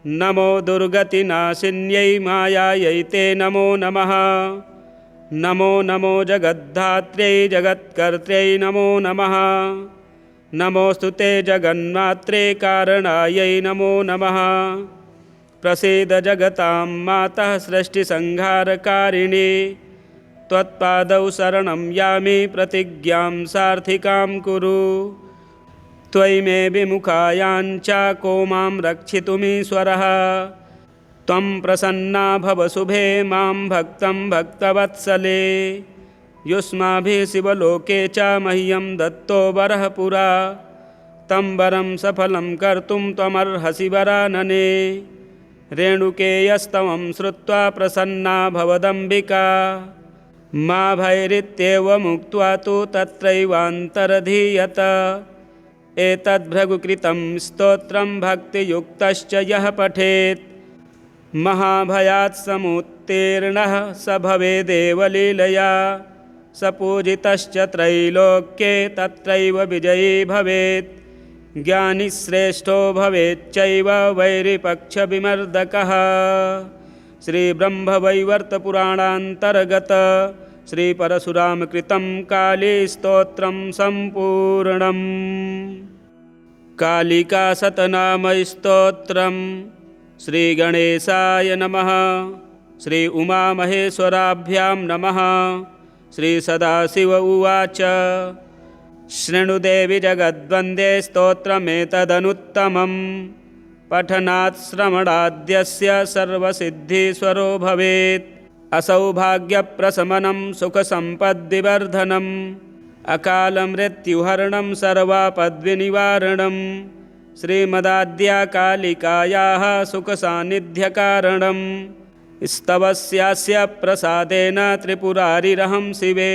नमो दुर्गतिनाशिन्यै मायायै ते नमो नमः नमो नमो जगद्धात्र्यै जगत्कर्त्र्यै नमो नमः नमोऽस्तु ते जगन्मात्रे कारणायै नमो नमः प्रसीद जगतां मातः सृष्टिसंहारकारिणी त्वत्पादौ शरणं यामि प्रतिज्ञां सार्थिकां कुरु त्वयि मे विमुखायाञ्च को मां रक्षितुमीश्वरः त्वं प्रसन्ना भव शुभे मां भक्तं भक्तवत्सले युष्माभिः शिवलोके च मह्यं दत्तो वरः पुरा तं वरं सफलं कर्तुं त्वमर्हसि वरानने रेणुकेयस्तवं श्रुत्वा प्रसन्ना भवदम्बिका मा भैरित्येवमुक्त्वा तु तत्रैवान्तरधीयत एतद्भृगुकृतं स्तोत्रं भक्तियुक्तश्च यः पठेत् महाभयात् समुत्तीर्णः स भवेदेव लीलया स पूजितश्च त्रैलोक्ये तत्रैव विजयी भवेत् ज्ञानी श्रेष्ठो भवेच्चैव वैरिपक्षविमर्दकः। श्रीब्रह्मवैवर्तपुराणान्तर्गत श्रीपरशुरामकृतं कालीस्तोत्रं सम्पूर्णम्। कालिकाशतनामस्तोत्रम्। श्रीगणेशाय नमः। श्री उमामहेश्वराभ्यां नमः। श्रीसदाशिव उवाच शृणुदेवि जगद्वन्द्वे स्तोत्रमेतदनुत्तमं पठनात् श्रवणाद्यस्य सर्वसिद्धीश्वरो भवेत्। असौभाग्यप्रशमनं सुखसम्पद्विवर्धनम् अकालमृत्युहरणं सर्वापद्विनिवारणम् श्रीमदाद्या कालिकायाः सुखसान्निध्यकारणम् स्तवस्यास्य प्रसादेन त्रिपुरारिरहं शिवे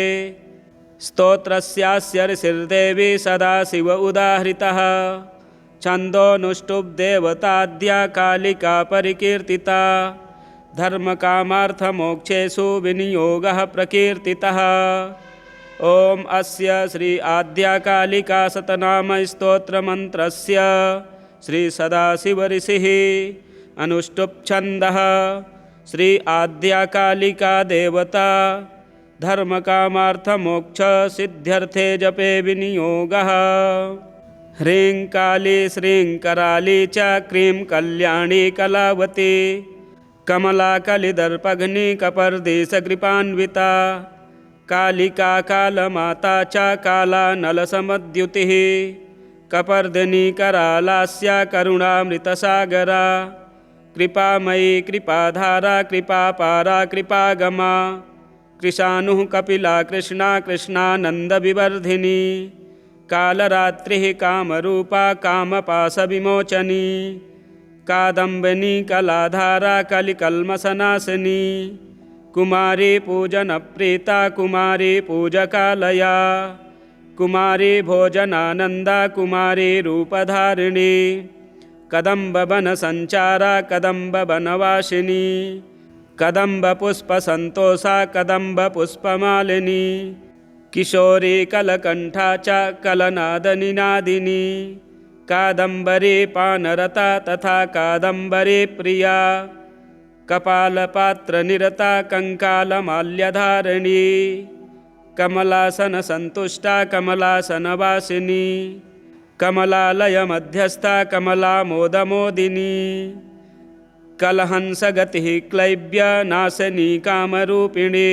स्तोत्रस्यास्य ऋषिर्देवी सदाशिव उदाहृतः छन्दोऽनुष्टुप्देवताद्या कालिका परिकीर्तिता धर्मकामार्थमोक्षेषु विनियोगः प्रकीर्तितः। ॐ अस्य श्री आद्याकालिकाशतनामस्तोत्रमन्त्रस्य श्रीसदाशिवऋषिः अनुष्टुप्छन्दः। श्री आद्याकालिका देवता धर्मकामार्थमोक्षसिद्ध्यर्थे जपे विनियोगः। ह्रीं काली श्रीं कराली च क्रीं कल्याणी कलावती कमला कलिदर्पघ्नी कपर्दीशकृपान्विता कालिका कालमाता च काला नलसमद्युतिः कपर्दिनी करालास्या करुणामृतसागरा कृपामयी कृपाधारा कृपापारा कृपागमा कृशानुः कपिला कृष्णा कृष्णानन्दविवर्धिनी कालरात्रिः कामरूपा कामपाशविमोचनी कादम्बिनी कलाधारा कलिकल्मषनाशिनी कुमारी पूजनप्रीता कुमारी पूजकालया कुमारी भोजनानन्दा कुमारी रूपधारिणी कदम्बवनसञ्चारा कदम्बवनवासिनी कदम्बपुष्पसन्तोषा कदम्बपुष्पमालिनी किशोरी कलकण्ठा च कलनादनिनादिनी कादम्बरी पानरता तथा कादम्बरी प्रिया कपालपात्रनिरता कंकालमाल्यधारिणी कमलासनसन्तुष्टा कमलासनवासिनी कमलालयमध्यस्था कमलामोदमोदिनी कलहंसगतिः क्लैब्यनाशिनी कामरूपिणी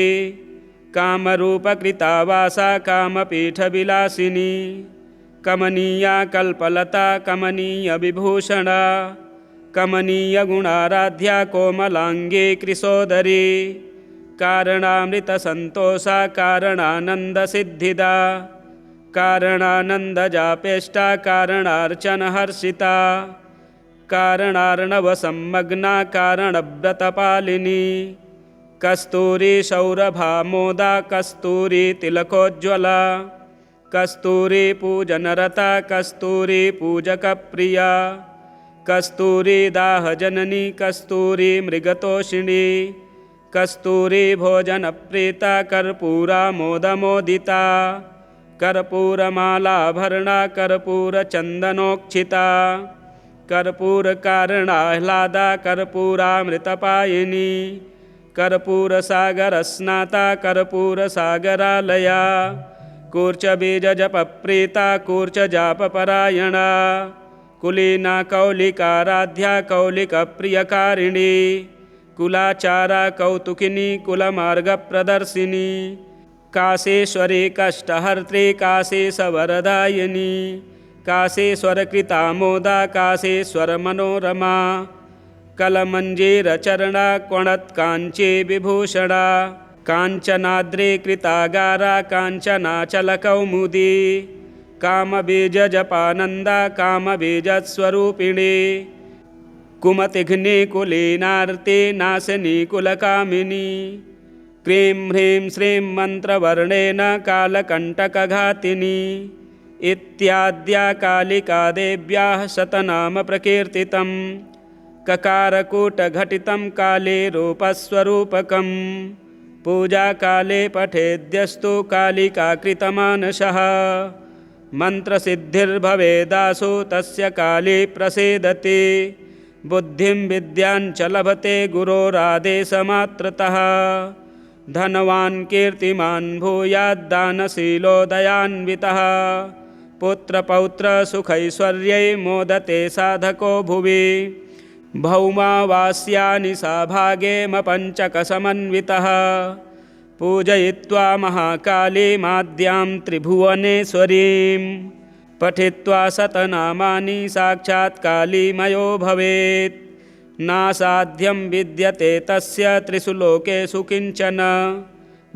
कामरूपकृता वासा कामपीठविलासिनी कमनीया कल्पलता कमनीयविभूषणा कमनीयगुणाराध्या कोमलांगी कृशोदरी कारणामृतसन्तोषा कारणानन्दसिद्धिदा कारणानन्दजापेष्टा कारणार्चनहर्षिता कारणार्णवसंमग्ना कारणव्रतपालिनी कस्तूरी सौरभामोदा कस्तूरी तिलकोज्ज्वला कस्तूरी पूजनरता कस्तूरी पूजकप्रिया कस्तूरी दाहजननी कस्तूरी मृगतोषिणी कस्तूरी भोजनप्रीता कर्पूरा मोदमोदिता कर्पूरमालाभरणा कर्पूरचन्दनोक्षिता कर्पूरकारणाह्लादा कर्पूरामृतपायिनी कर्पूरसागरस्नाता कर्पूरसागरालया कूर्चबीजजपप्रीता कूर्चजापपरायणा कुलीना कौलिकाराध्या कौलिकप्रियकारिणी कुलाचारा कौतुकिनी कुलमार्गप्रदर्शिनी काशीश्वरी कष्टहर्त्री काशीशवरदायिनी काशीश्वरकृतामोदा काशीश्वरमनोरमा कलमञ्जीरचरणा क्वणत्काञ्ची विभूषणा काञ्चनाद्री कृतागारा काञ्चनाचलकौमुदी कामबीजजपानन्दा कामबीजस्वरूपिणी कुमतिघ्नी कुलीनार्ति नाशिनी कुलकामिनी क्रीं ह्रीं श्रीं मन्त्रवर्णेन कालकण्टकघातिनी इत्याद्या कालिका देव्याः शतनाम प्रकीर्तितं ककारकूटघटितं काले रूपस्वरूपकं पूजाकाले पठेद्यस्तु कालिकाकृतमानसः मन्त्रसिद्धिर्भवेदासु तस्य काली प्रसीदति बुद्धिं विद्याञ्च लभते गुरोरादेशमात्रतः धनवान् कीर्तिमान् भूयाद्दानशीलो दयान्वितः पुत्रपौत्रसुखैश्वर्यै मोदते साधको भुवि भौमावास्यानि सा भागेमपञ्चकसमन्वितः पूजयित्वा महाकालीमाद्यां त्रिभुवनेश्वरीं पठित्वा शतनामानि साक्षात् कालीमयो भवेत् नासाध्यं विद्यते तस्य त्रिषु लोकेषु किञ्चन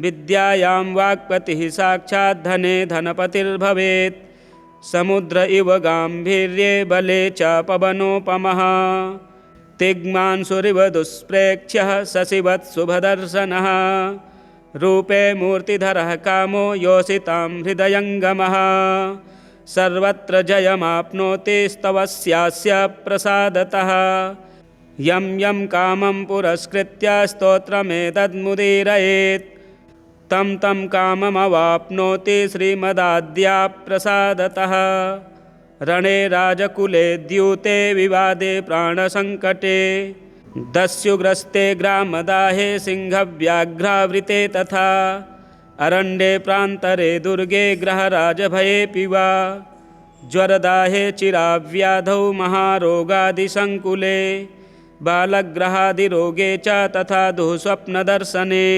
विद्यायां वाक्पतिः साक्षात् धने धनपतिर्भवेत् समुद्र इव गाम्भीर्ये बले च पवनोपमः तिग्मांशुरिव दुष्प्रेक्ष्यः शशिवत् शुभदर्शनः रूपे मूर्तिधरः कामो योषितां हृदयङ्गमः सर्वत्र जयमाप्नोति स्तवस्यास्य प्रसादतः यं यं कामं पुरस्कृत्य स्तोत्रमेतद्मुदीरयेत् तं तं काममवाप्नोति श्रीमदाद्या प्रसादतः रणे राजकुले द्यूते विवादे प्राणसङ्कटे दस्युग्रस्ते ग्रामदाहे सिंहव्याघ्रावृते तथा अरण्ये प्रान्तरे दुर्गे ग्रहराजभयेऽपि वा ज्वरदाहे चिराव्याधौ महारोगादिसङ्कुले बालग्रहादिरोगे च तथा दुःस्वप्नदर्शने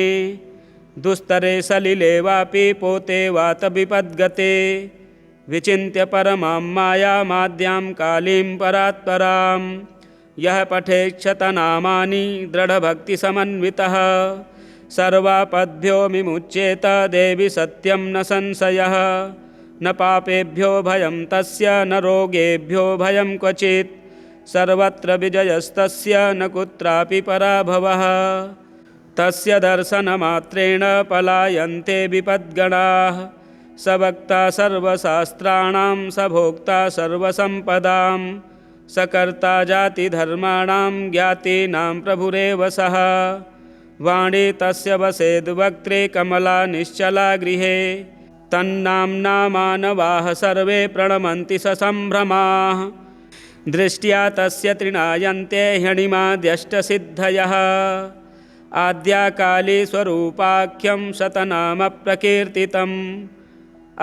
दुस्तरे सलिले वापि पोते वातविपद्गते विचिन्त्य परमां मायामाद्यां कालीं परात्परां यः पठेक्षतनामानि दृढभक्तिसमन्वितः सर्वापद्भ्यो विमुच्येत देवि सत्यं न संशयः न पापेभ्यो भयं तस्य न रोगेभ्यो भयं क्वचित् सर्वत्र विजयस्तस्य न कुत्रापि पराभवः तस्य दर्शनमात्रेण पलायन्ते विपद्गणाः स वक्ता सर्वशास्त्राणां स भोक्ता सर्वसम्पदां स कर्ता जातिधर्माणां ज्ञातीनां प्रभुरेव सः वाणी तस्य वसेद्वक्त्रे कमला निश्चला गृहे तन्नाम्ना मानवाः सर्वे प्रणमन्ति ससम्भ्रमाः दृष्ट्या तस्य तृणायन्ते ह्यणिमाद्यष्टसिद्धयः आद्या काली स्वरूपाख्यं शतनाम प्रकीर्तितम्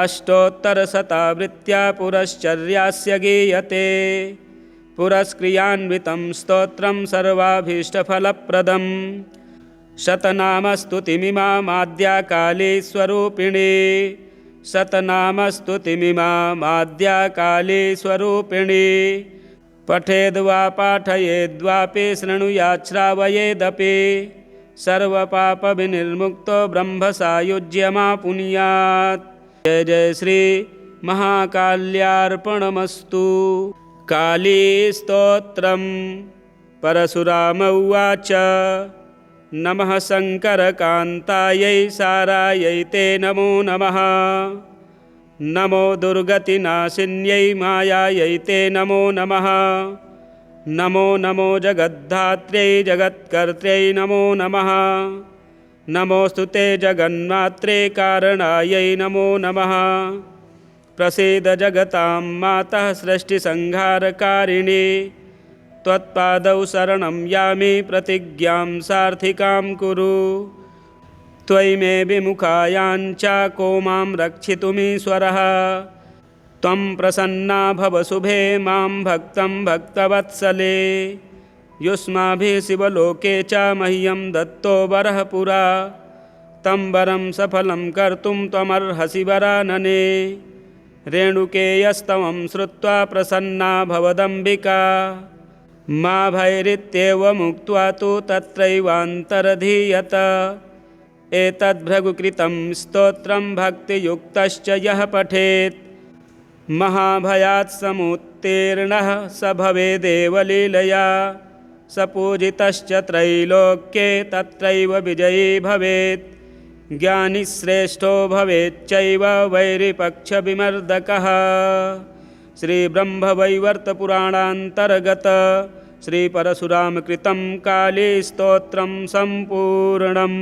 अष्टोत्तरशतावृत्त्या पुरश्चर्यास्य गीयते पुरस्क्रियान्वितं स्तोत्रं सर्वाभीष्टफलप्रदम् शतनामस्तुतिमिमाद्या काली स्वरूपिणी शतनामस्तुतिमिमाद्या काली स्वरूपिणी पठेद्वा पाठयेद्वापि शृणुयात् श्रावयेदपि सर्वपापविनिर्मुक्तो ब्रह्मसायुज्यमापुनुयात्। जय जय श्री महाकाल्यार्पणमस्तु। कालीस्तोत्रम् परशुराम उवाच नमः शङ्करकान्तायै सारायै ते नमो नमः नमो दुर्गतिनाशिन्यै मायायै ते नमो नमः नमो नमो जगद्धात्र्यै जगत्कर्त्र्यै नमो नमः नमोऽस्तु ते जगन्मात्रे कारणायै नमो नमः प्रसीद जगतां मातः सृष्टिसंहारकारिणी त्वत्पादौ शरणं यामि प्रतिज्ञां सार्थिकां कुरु त्वयि मे विमुखायाञ्च को मां रक्षितुमीश्वरः त्वं प्रसन्ना भव शुभे मां भक्तं भक्तवत्सले युष्माभिः शिवलोके च मह्यं दत्तो वरः पुरा तं वरं सफलं कर्तुं त्वमर्हसि वरानने रेणुकेयस्तवं श्रुत्वा प्रसन्ना भवदम्बिका मा भैरित्येवमुक्त्वा तु तत्रैवान्तरधीयत एतद्भृगुकृतं स्तोत्रं भक्तियुक्तश्च यः पठेत् महाभयात् समुत्तीर्णः स भवेदेव लीलया स पूजितश्च त्रैलोक्ये तत्रैव विजयी भवेत् ज्ञानिश्रेष्ठो भवेच्चैव वैरिपक्षविमर्दकः। श्रीब्रह्मवैवर्तपुराणान्तर्गत श्रीपरशुरामकृतं कालीस्तोत्रं सम्पूर्णम्।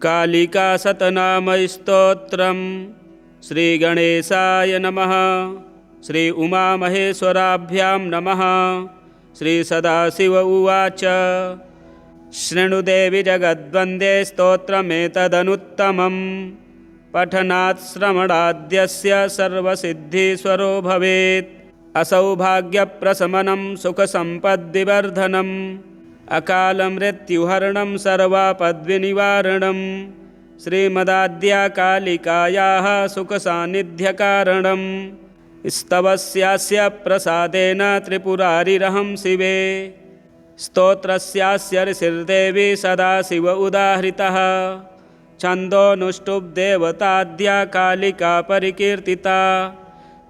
कालिकाशतनामस्तोत्रं। श्रीगणेशाय नमः। श्री उमामहेश्वराभ्यां नमः। श्रीसदाशिव उवाच शृणुदेवि जगद्वन्द्वे स्तोत्रमेतदनुत्तमं पठनात् श्रवणाद्यस्य सर्वसिद्धीश्वरो भवेत्। असौभाग्यप्रशमनं सुखसम्पद्विवर्धनम् अकालमृत्युहरणं सर्वापद्विनिवारणं श्रीमदाद्या कालिकायाः सुखसान्निध्यकारणं स्तवस्यास्य प्रसादेन त्रिपुरारिरहं शिवे स्तोत्रस्यास्य ऋषिर्देवी सदाशिव उदाहृतः छन्दोऽनुष्टुप्देवताद्या कालिका परिकीर्तिता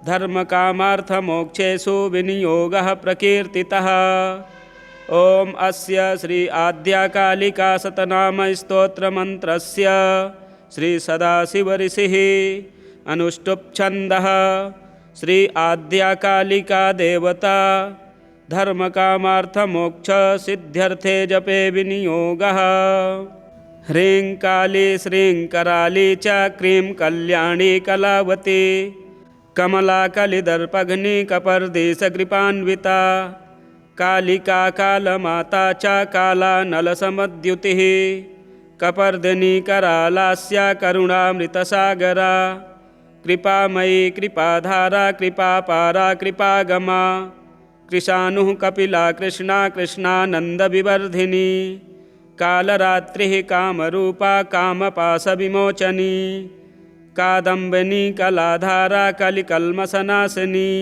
धर्मकामार्थमोक्षेषु विनियोगः प्रकीर्तितः। ॐ अस्य श्री आद्याकालिका शतनामस्तोत्रमन्त्रस्य श्री सदाशिवऋषिः अनुष्टुप्छन्दः। श्री आद्याकालिका देवता धर्मकामार्थमोक्षसिद्ध्यर्थे जपे विनियोगः। ह्रीं काली श्रीं कराली च क्रीं कल्याणी कलावती कमला कलिदर्पघ्नि कपर्दिशकृपान्विता कालिका कालमाता च काला नलसमद्युतिः कपर्दिनी करालास्या करुणामृतसागरा कृपामयी कृपाधारा कृपापारा कृपागमा कृशानुः कपिला कृष्णा कृष्णानन्दविवर्धिनी कालरात्रिः कामरूपा कामपाशविमोचनी कादम्बिनी कलाधारा कलिकल्मषनाशिनी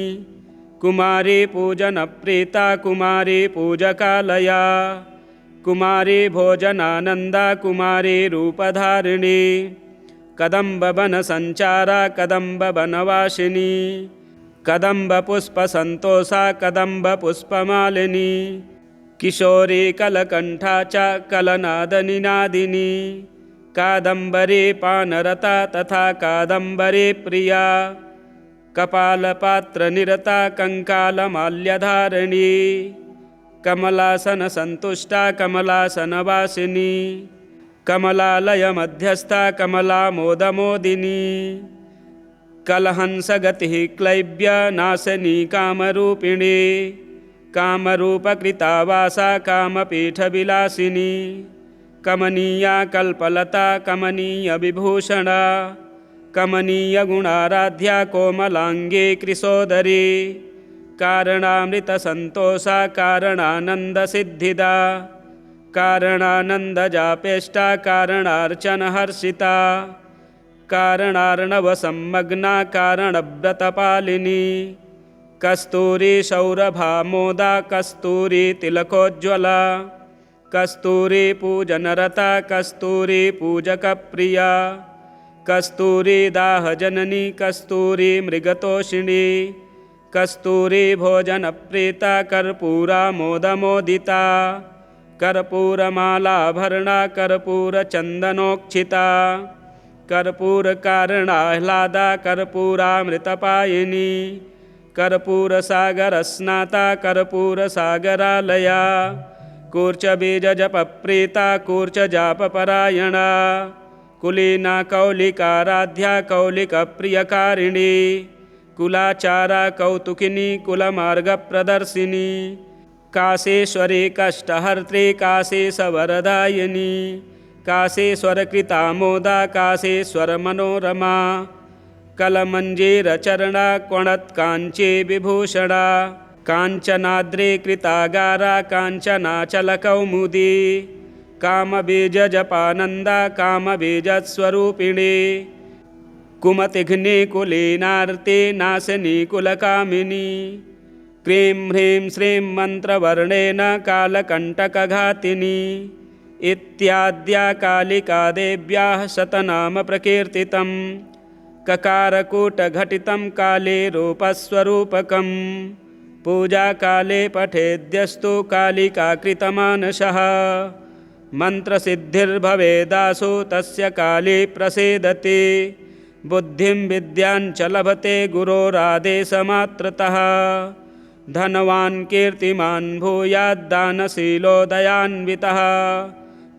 कुमारी पूजनप्रीता कुमारी पूजकालया कुमारी भोजनानन्दा कुमारी रूपधारिणी कदम्बवनसञ्चारा कदम्बवनवासिनी कदम्बपुष्पसन्तोषा कदम्बपुष्पमालिनी किशोरी कलकण्ठा च कलनादनिनादिनी कादम्बरी पानरता तथा कादम्बरी प्रिया कपालपात्रनिरता कंकालमाल्यधारिणी कमलासनसन्तुष्टा कमलासनवासिनी कमलालयमध्यस्था कमलामोदमोदिनी कलहंसगतिः क्लैब्यनाशिनी कामरूपिणी कामरूपकृता वासा कामपीठविलासिनी कमनीया कल्पलता कमनीयविभूषणा कमनीयगुणाराध्या कोमलांगी कृशोदरी कारणामृतसन्तोषा कारणानन्दसिद्धिदा कारणानन्दजापेष्टा कारणार्चनहर्षिता कारणार्णवसंमग्ना कारणव्रतपालिनी कस्तूरी सौरभामोदा कस्तूरी तिलकोज्ज्वला कस्तूरी पूजनरता कस्तूरी पूजकप्रिया कस्तूरी दाहजननी कस्तूरी मृगतोषिणी कस्तूरी भोजनप्रीता कर्पूरा मोदमोदिता कर्पूरमालाभरणा कर्पूरचन्दनोक्षिता कर्पूरकारणाह्लादा कर्पूरामृतपायिनी कर्पूरसागरस्नाता कर्पूरसागरालया कूर्चबीजजपप्रीता कूर्चजापपरायणा कुलीना कौलिकाराध्या कौलिकप्रियकारिणी कुलाचारा कौतुकिनी कुलमार्गप्रदर्शिनी काशीश्वरी कष्टहर्त्री काशीशवरदायिनी काशीश्वरकृतामोदा काशीश्वरमनोरमा कलमञ्जीरचरणा क्वणत्काञ्ची विभूषणा काञ्चनाद्री कृतागारा काञ्चनाचलकौमुदी कामबीजजपानन्दा कामबीजस्वरूपिणी कुमतिघ्नि कुलीनार्ति नाशिनी कुलकामिनी क्रीं ह्रीं श्रीं मन्त्रवर्णेन कालकण्टकघातिनी इत्याद्या कालिका देव्याः शतनाम प्रकीर्तितं ककारकूटघटितं काले रूपस्वरूपकं पूजाकाले पठेद्यस्तु कालिकाकृतमानसः मन्त्रसिद्धिर्भवेदासु तस्य काली प्रसीदति बुद्धिं विद्याञ्च लभते गुरोरादेशमात्रतः धनवान् कीर्तिमान् भूयाद्दानशीलो दयान्वितः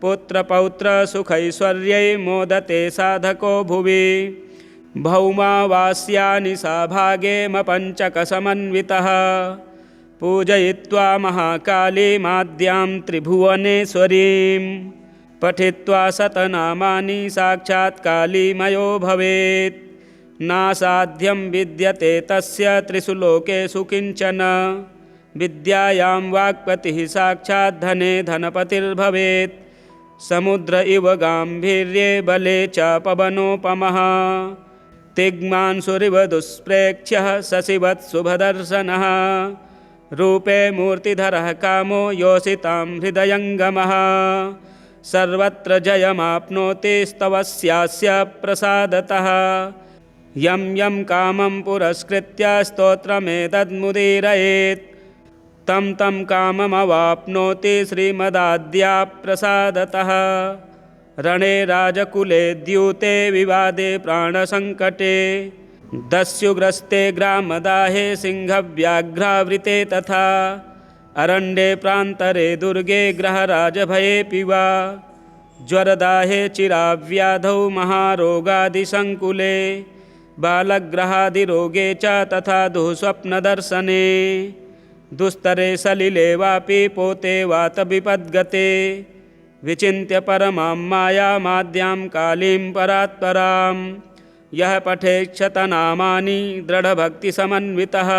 पुत्रपौत्रसुखैश्वर्यै मोदते साधको भुवि भौमावास्यानि सा भागेमपञ्चकसमन्वितः पूजयित्वा महाकालीमाद्यां त्रिभुवनेश्वरीं पठित्वा शतनामानि साक्षात् कालीमयो भवेत् नासाध्यं विद्यते तस्य त्रिषु लोकेषु किञ्चन विद्यायां वाक्पतिः साक्षात् धने धनपतिर्भवेत् समुद्र इव गाम्भीर्ये बले च पवनोपमः तिग्मांशुरिव दुष्प्रेक्ष्यः शशिवत् शुभदर्शनः रूपे मूर्तिधरः कामो योषितां हृदयङ्गमः सर्वत्र जयमाप्नोति स्तवस्यास्य प्रसादतः यं यं कामं पुरस्कृत्य स्तोत्रमेतद्मुदीरयेत् तं तं काममवाप्नोति श्रीमदाद्या प्रसादतः रणे राजकुले द्यूते विवादे प्राणसङ्कटे दस्युग्रस्ते ग्रामदाहे सिंहव्याघ्रावृते तथा अरण्ये प्रान्तरे दुर्गे ग्रहराजभयेऽपि वा ज्वरदाहे चिराव्याधौ महारोगादिसङ्कुले बालग्रहादिरोगे च तथा दुःस्वप्नदर्शने दुस्तरे सलिले वापि पोते वातविपद्गते विचिन्त्य परमां मायामाद्यां कालीं परात्परां यः पठेक्षतनामानि दृढभक्तिसमन्वितः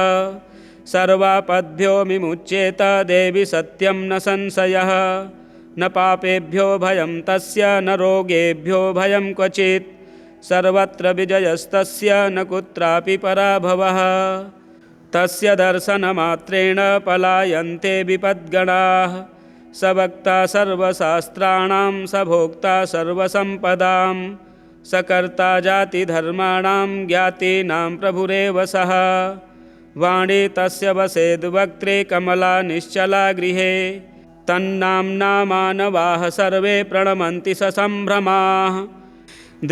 सर्वापद्भ्यो विमुच्येत देवि सत्यं न संशयः न पापेभ्यो भयं तस्य न रोगेभ्यो भयं क्वचित् सर्वत्र विजयस्तस्य न कुत्रापि पराभवः तस्य दर्शनमात्रेण पलायन्ते विपद्गणाः स वक्ता सर्वशास्त्राणां स भोक्ता सर्वसम्पदां स कर्ता जातिधर्माणां ज्ञातीनां प्रभुरेव सः वाणी तस्य वसेद्वक्त्रे कमला निश्चला गृहे तन्नाम्ना मानवाः सर्वे प्रणमन्ति ससम्भ्रमाः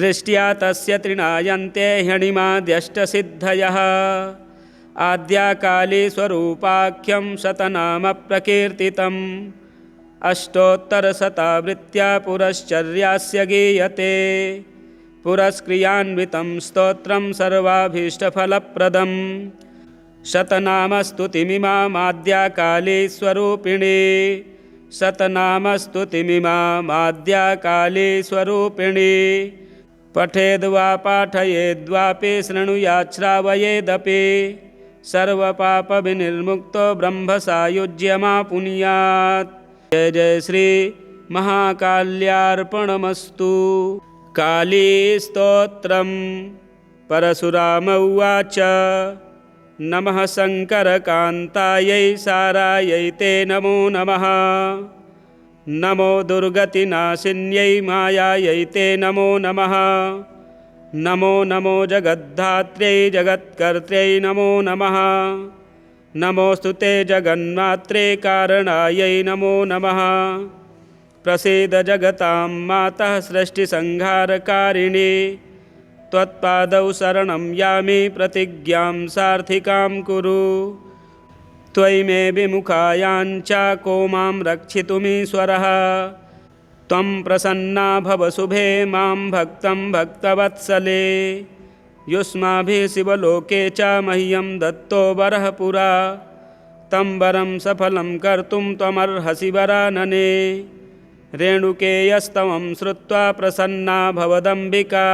दृष्ट्या तस्य तृणायन्ते ह्यणिमाद्यष्टसिद्धयः आद्या काली स्वरूपाख्यं शतनाम प्रकीर्तितम् अष्टोत्तरशतावृत्त्या पुरश्चर्यास्य गीयते पुरस्क्रियान्वितं स्तोत्रं सर्वाभीष्टफलप्रदम् शतनामस्तुतिमिमाद्या काली स्वरूपिणी शतनामस्तुतिमिमाद्या काली स्वरूपिणी पठेद्वा पाठयेद्वापि शृणुयात् श्रावयेदपि सर्वपापविनिर्मुक्तो ब्रह्मसायुज्यमापुनुयात्। जय जय श्री महाकाल्यार्पणमस्तु। कालीस्तोत्रम् परशुराम उवाच नमः शङ्करकान्तायै सारायै ते नमो नमः नमो दुर्गतिनाशिन्यै मायायै ते नमो नमः नमो नमो जगद्धात्र्यै जगत्कर्त्र्यै नमो नमः नमोऽस्तु ते जगन्मात्रे कारणायै नमो नमः प्रसीद जगतां मातः सृष्टिसंहारकारिणी त्वत्पादौ शरणं यामि प्रतिज्ञां सार्थिकां कुरु त्वयि मे विमुखायाञ्च को मां रक्षितुमीश्वरः त्वं प्रसन्ना भव शुभे मां भक्तं भक्तवत्सले युष्माभिः शिवलोके च मह्यं दत्तो वरः पुरा तं वरं सफलं कर्तुं त्वमर्हसि वरानने रेणुकेयस्तवं श्रुत्वा प्रसन्ना भवदम्बिका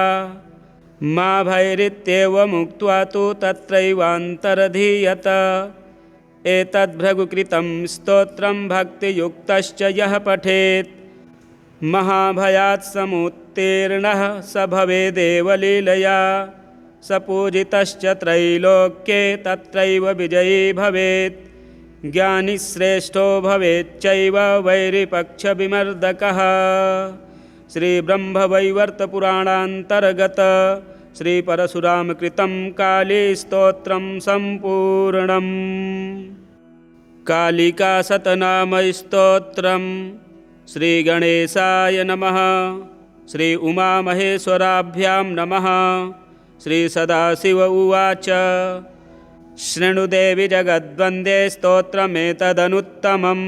मा भैरित्येवमुक्त्वा तु तत्रैवान्तरधीयत एतद्भृगुकृतं स्तोत्रं भक्तियुक्तश्च यः पठेत् महाभयात् समुत्तीर्णः स भवेदेव लीलया स पूजितश्च त्रैलोक्ये तत्रैव विजयी भवेत् ज्ञानी श्रेष्ठो भवेच्चैव वैरिपक्षविमर्दकः। श्रीब्रह्मवैवर्तपुराणान्तर्गत श्रीपरशुरामकृतं कालीस्तोत्रं सम्पूर्णम्। कालिकाशतनामस्तोत्रम् श्रीगणेशाय नमः। श्री उमामहेश्वराभ्यां नमः। श्रीसदाशिव उवाच शृणुदेवि जगद्वन्द्वे स्तोत्रमेतदनुत्तमं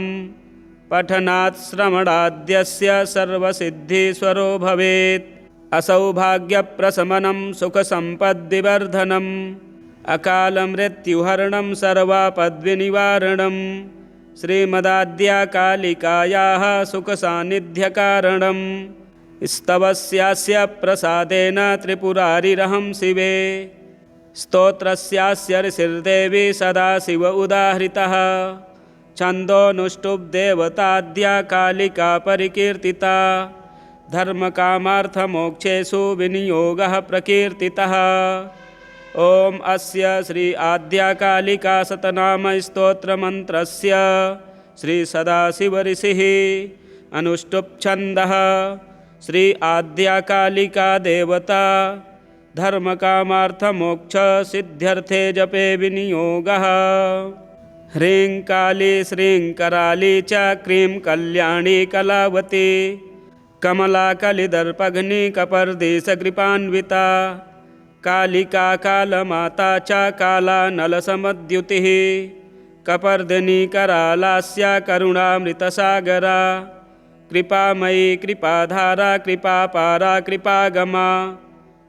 पठनात् श्रवणाद्यस्य सर्वसिद्धीश्वरो भवेत्। असौभाग्यप्रशमनं सुखसम्पद्विवर्धनम् अकालमृत्युहरणं सर्वापद्विनिवारणं श्रीमदाद्याकालिकायाः सुखसान्निध्यकारणं स्तवस्यास्य प्रसादेन त्रिपुरारिरहं शिवे स्तोत्रस्यास्य ऋषिर्देवी सदाशिव उदाहृतः छन्दोऽनुष्टुप्देवताद्या कालिका परिकीर्तिता धर्मकामार्थमोक्षेषु विनियोगः प्रकीर्तितः। ॐ अस्य श्री आद्याकालिका शतनामस्तोत्रमन्त्रस्य श्री सदाशिवऋषिः अनुष्टुप्छन्दः श्री आद्याकालिका देवता धर्मकामार्थमोक्षसिद्ध्यर्थे जपे विनियोगः। ह्रीं काली श्रीं कराली च क्रीं कल्याणी कलावती कमला कलिदर्पघ्नि कपर्दिशकृपान्विता कालिका कालमाता च काला नलसमद्युतिः कपर्दिनी करालास्या करुणामृतसागरा कृपामयी कृपाधारा कृपापारा कृपागमा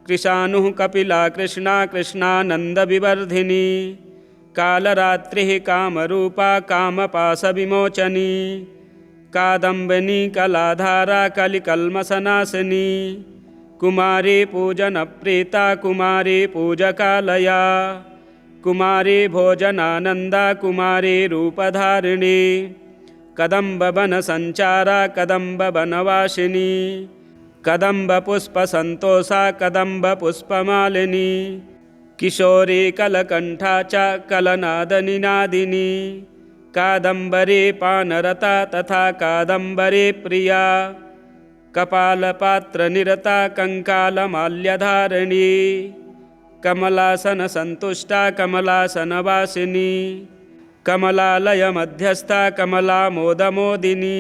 कृशानुः कपिला कृष्णा कृष्णानन्दविवर्धिनी कालरात्रिः कामरूपा कामपाशविमोचनी कादम्बिनी कलाधारा कलिकल्मषनाशिनी कुमारी पूजनप्रीता कुमारी पूजकालया कुमारी भोजनानन्दा कुमारी रूपधारिणी कदम्बवनसञ्चारा कदम्बवनवासिनी कदम्बपुष्पसन्तोषा कदम्बपुष्पमालिनी किशोरी कलकण्ठा च कलनादनिनादिनी कादम्बरी पानरता तथा कादम्बरी प्रिया कपालपात्रनिरता कंकालमाल्यधारिणी कमलासनसन्तुष्टा कमलासनवासिनी कमलालयमध्यस्था कमलामोदमोदिनी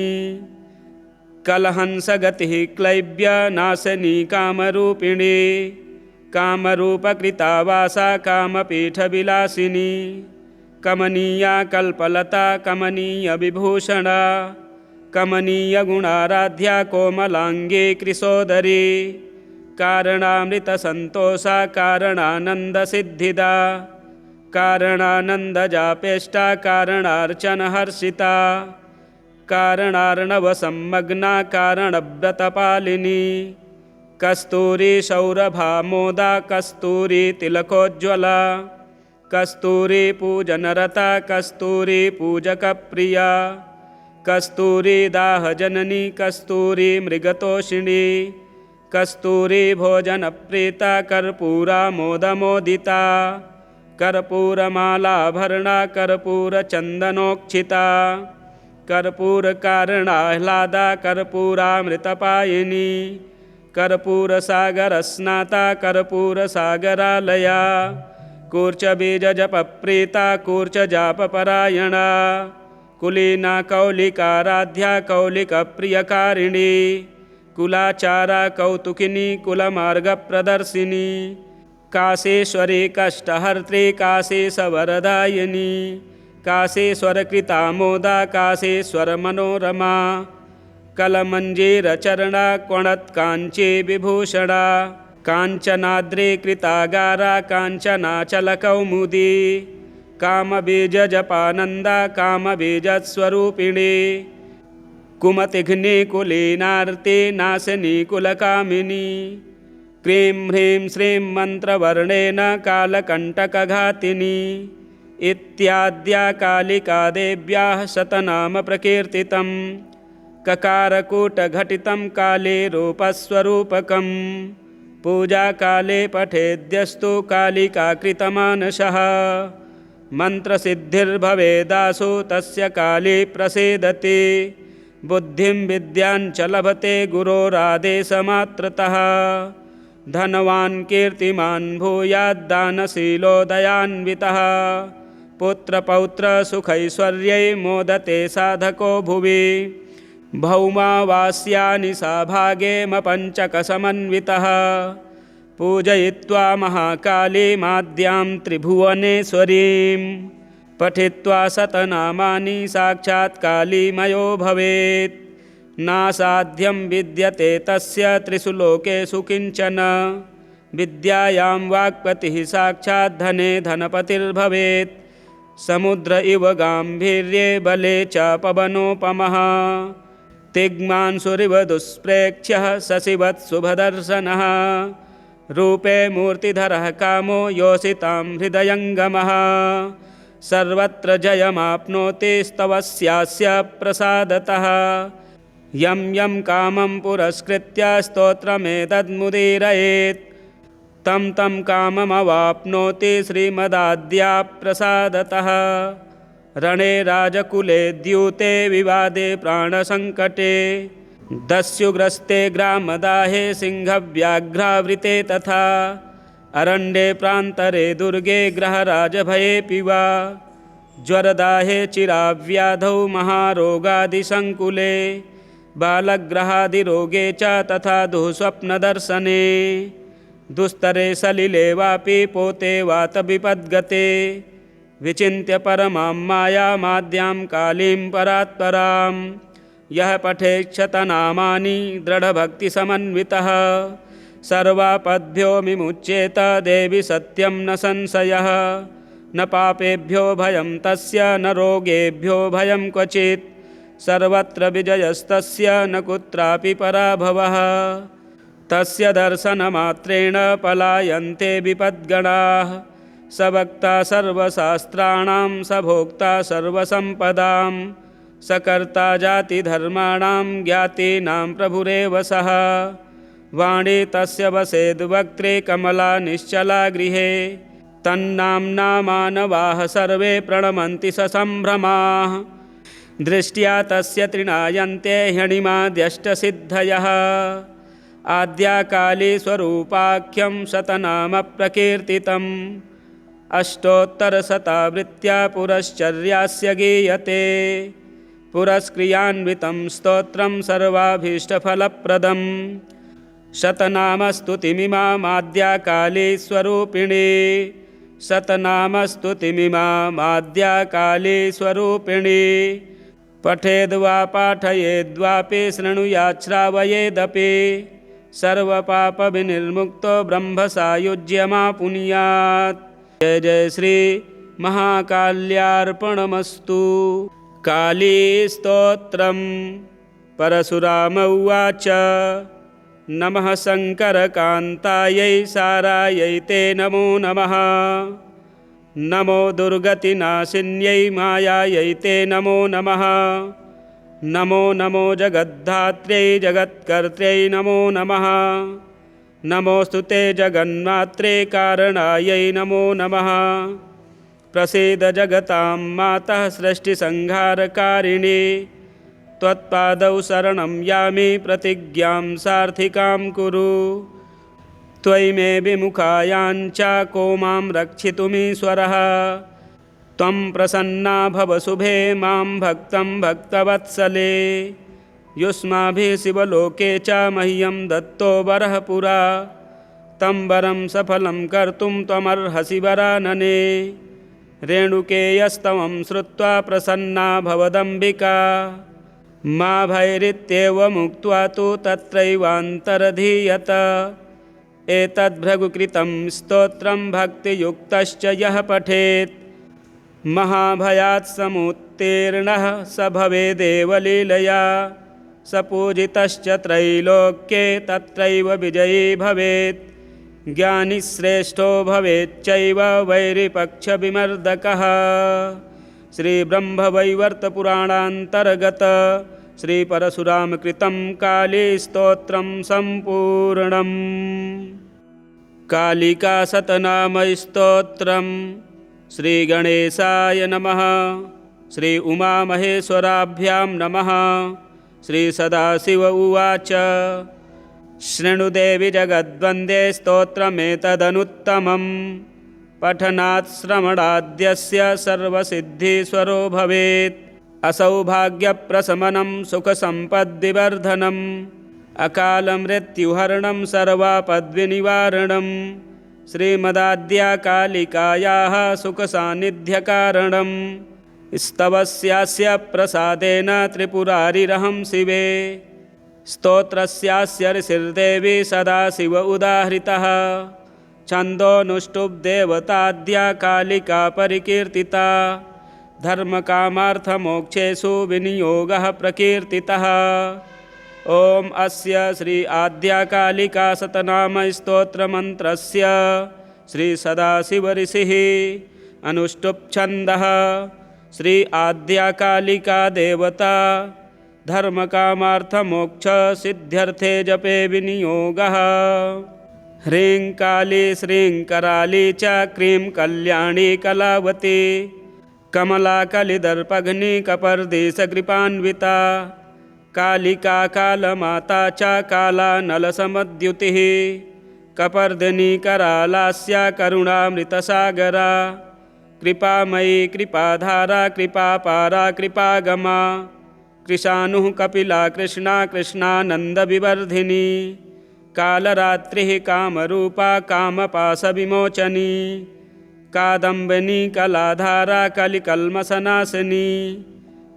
कलहंसगतिः क्लैब्यनाशिनी कामरूपिणी कामरूपकृता वासा कामपीठविलासिनी कमनीया कल्पलता कमनीयविभूषणा कमनीयगुणाराध्या कोमलांगी कृशोदरी कारणामृतसन्तोषा कारणानन्दसिद्धिदा कारणानन्दजापेष्टा कारणार्चनहर्षिता कारणार्णवसंमग्ना कारणव्रतपालिनी कस्तूरी सौरभामोदा कस्तूरी तिलकोज्ज्वला कस्तूरी पूजनरता कस्तूरी पूजकप्रिया कस्तूरी दाहजननी कस्तूरी मृगतोषिणी कस्तूरी भोजनप्रीता कर्पूरामोदमोदिता कर्पूरमालाभरणा कर्पूरचन्दनोक्षिता कर्पूरकारणाह्लादा कर्पूरामृतपायिनी कर्पूरसागरस्नाता कर्पूरसागरालया कूर्चबीजजपप्रीता कूर्चजापपरायणा कुलीना कौलिकाराध्या कौलिकप्रियकारिणी कुलाचारा कौतुकिनी कुलमार्गप्रदर्शिनी काशेश्वरी कष्टहर्त्री काशेशवरदायिनी काशेश्वरकृतामोदा काशेश्वरमनोरमा कलमञ्जीरचरणा क्वणत्काञ्ची विभूषणा काञ्चनाद्री कृतागारा काञ्चनाचलकौमुदी कामबीजजपानन्दा कामबीजस्वरूपिणी कुमतिघ्नि कुलीनार्ति नाशिनी कुलकामिनी क्रीं ह्रीं श्रीं मन्त्रवर्णेन कालकण्टकघातिनी इत्याद्या कालिका देव्याः शतनाम प्रकीर्तितं ककारकूटघटितं काले रूपस्वरूपकं पूजाकाले पठेद्यस्तु कालिकाकृतमानसः मन्त्रसिद्धिर्भवेदासु तस्य काले प्रसीदति बुद्धिं विद्याञ्च लभते गुरोरादेशमात्रतः धनवान् कीर्तिमान् भूयाद्दानशीलो दयान्वितः पुत्रपौत्रसुखैश्वर्यै मोदते साधको भुवि भौमावास्यानि साभागेमपञ्चकसमन्वितः पूजयित्वा महाकालीमाद्यां त्रिभुवनेश्वरीं पठित्वा शतनामानि साक्षात् कालीमयो भवेत्। नासाध्यं विद्यते तस्य त्रिषु लोकेषु किञ्चन। विद्यायां वाक्पतिः साक्षात् धने धनपतिर्भवेत्। समुद्र इव गाम्भीर्ये बले च पवनोपमः तिग्मांशुरिव दुष्प्रेक्ष्यः शशिवत् शुभदर्शनः रूपे मूर्तिधरः कामो योषितां हृदयङ्गमः सर्वत्र जयमाप्नोति स्तवस्यास्य प्रसादतः यं यं कामं पुरस्कृत्य स्तोत्रमेतद्मुदीरयेत् तं तं काममवाप्नोति श्रीमदाद्या प्रसादतः। रणे राजकुले द्यूते विवादे प्राणसङ्कटे दस्युग्रस्ते ग्रामदाहे सिंहव्याघ्रावृते तथा अरण्ये प्रान्तरे दुर्गे ग्रहराजभयेऽपि वा ज्वरदाहे चिराव्याधौ महारोगादिसङ्कुले बालग्रहादिरोगे च तथा दुःस्वप्नदर्शने दुस्तरे सलिले वापि पोते वातविपद्गते विचिन्त्य परमां मायामाद्यां कालीं परात्परां यः पठेक्षतनामानि दृढभक्तिसमन्वितः सर्वापद्भ्यो विमुच्येत देवि सत्यं न संशयः। न पापेभ्यो भयं तस्य न रोगेभ्यो भयं क्वचित् सर्वत्र विजयस्तस्य न कुत्रापि पराभवः। तस्य दर्शनमात्रेण पलायन्ते विपद्गणाः स वक्ता सर्वशास्त्राणां स भोक्ता सर्वसम्पदां स कर्ता जातिधर्माणां ज्ञातीनां प्रभुरेव सः। वाणी तस्य वसेद्वक्त्रे कमला निश्चला गृहे तन्नाम्ना मानवाः सर्वे प्रणमन्ति ससम्भ्रमाः दृष्ट्या तस्य तृणायन्ते ह्यणिमाद्यष्टसिद्धयः आद्या काली स्वरूपाख्यं शतनाम प्रकीर्तितम् अष्टोत्तरशतावृत्त्या पुरश्चर्यास्य गीयते पुरस्क्रियान्वितं स्तोत्रं सर्वाभीष्टफलप्रदम् शतनामस्तुतिमिमाद्या काली स्वरूपिणी शतनामस्तुतिमिमाद्या काली स्वरूपिणी पठेद्वा पाठयेद्वापि शृणुयात् श्रावयेदपि सर्वपापविनिर्मुक्तो ब्रह्मसायुज्यमापुनुयात्। जय जय श्री महाकाल्यार्पणमस्तु। कालीस्तोत्रम् परशुराम उवाच नमः शङ्करकान्तायै सारायै ते नमो नमः नमो दुर्गतिनाशिन्यै मायायै ते नमो नमः नमो नमो जगद्धात्र्यै जगत्कर्त्र्यै नमो नमः नमोऽस्तु ते जगन्मात्रे कारणायै नमो नमः प्रसीद जगतां मातः सृष्टिसंहारकारिणी त्वत्पादौ शरणं यामि प्रतिज्ञां सार्थिकां कुरु त्वयि मे विमुखायाञ्च को मां रक्षितुमीश्वरः त्वं प्रसन्ना भव शुभे मां भक्तं भक्तवत्सले युष्माभिः शिवलोके च मह्यं दत्तो वरः पुरा तं वरं सफलं कर्तुं त्वमर्हसि वरानने रेणुकेयस्तवं श्रुत्वा प्रसन्ना भवदम्बिका मा भैरित्येवमुक्त्वा तु तत्रैवान्तरधीयत एतद्भृगुकृतं स्तोत्रं भक्तियुक्तश्च यः पठेत् महाभयात् समुत्तीर्णः स भवेदेव लीलया स पूजितश्च त्रैलोक्ये तत्रैव विजयी भवेत् ज्ञानी श्रेष्ठो भवेच्चैव वैरिपक्षविमर्दकः। श्रीब्रह्मवैवर्तपुराणान्तर्गत श्रीपरशुरामकृतं कालीस्तोत्रं सम्पूर्णम्। कालिकाशतनामस्तोत्रं श्रीगणेशाय नमः। श्री उमामहेश्वराभ्यां नमः। श्रीसदाशिव उवाच शृणुदेवि जगद्वन्दे स्तोत्रमेतदनुत्तमं पठनात् श्रवणाद्यस्य सर्वसिद्धिस्वरो भवेत् असौभाग्यप्रशमनं सुखसम्पद्विवर्धनम् अकालमृत्युहरणं सर्वापद्विनिवारणं श्रीमदाद्या कालिकायाः सुखसान्निध्यकारणं स्तवस्यास्य प्रसादेन त्रिपुरारिरहं शिवे स्तोत्रस्यास्य ऋषिर्देवी सदाशिव उदाहृतः छन्दोनुष्टुप्देवताद्या कालिका परिकीर्तिता धर्मकामार्थमोक्षेषु विनियोगः प्रकीर्तितः। ॐ अस्य श्री आद्या कालिका शतनाम स्तोत्रमन्त्रस्य श्री सदाशिव ऋषिः अनुष्टुप् छन्दः श्री आद्या कालिका देवता धर्मकामार्थमोक्ष सिद्ध्यर्थे जपे विनियोगः। ह्रीं काली श्रीं कराली च क्रीं कल्याणी कलावती कमला कलिदर्पघ्नि कपर्दिशकृपान्विता कालिका कालमाता च काला नलसमद्युतिः कपर्दिनी करालास्या करुणामृतसागरा कृपामयी कृपाधारा कृपापारा कृपागमा कृशानुः कपिला कृष्णा कृष्णानन्दविवर्धिनी कालरात्रिः कामरूपा कामपाशविमोचनी कादम्बिनी कलाधारा कलिकल्मषनाशिनी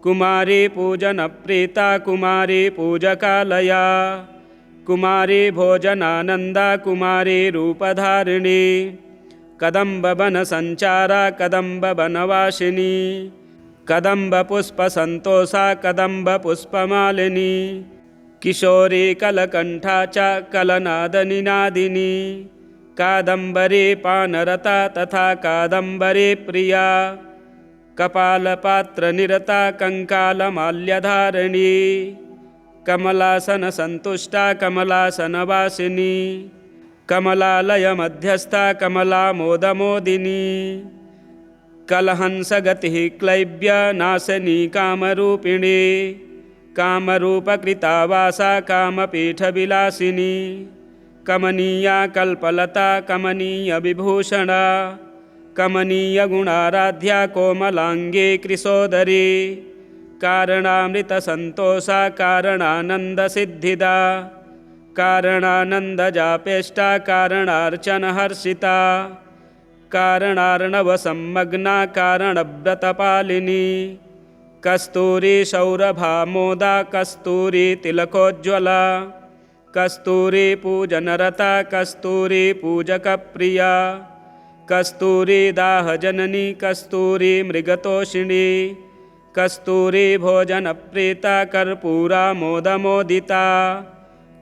कुमारी पूजनप्रीता कुमारी पूजकालया कुमारी भोजनानन्दा कुमारी रूपधारिणी कदम्बवनसञ्चारा कदम्बवनवासिनी कदम्बपुष्पसन्तोषा कदम्बपुष्पमालिनी किशोरी कलकण्ठा च कलनादनिनादिनी कादम्बरी पानरता तथा कादम्बरी प्रिया कपालपात्रनिरता कंकालमाल्यधारिणी कमलासनसन्तुष्टा कमलासनवासिनी कमलालयमध्यस्था कमलामोदमोदिनी कलहंसगतिः क्लैब्य नाशनी कामरूपिणी कामरूपकृता वासा कामपीठविलासिनी कमनीया कल्पलता कमनीयविभूषणा कमनीयगुणाराध्या कोमलांगी कृशोदरी कारणामृतसन्तोषा कारणानन्दसिद्धिदा कारणानन्दजापेष्टा कारणार्चनहर्षिता कारणार्णवसंमग्ना कारणव्रतपालिनी कस्तूरी सौरभामोदा कस्तूरी तिलकोज्ज्वला कस्तूरी पूजनरता कस्तूरी पूजकप्रिया कस्तूरी दाहजननी कस्तूरी मृगतोषिणी कस्तूरी भोजनप्रीता कर्पूरा मोदमोदिता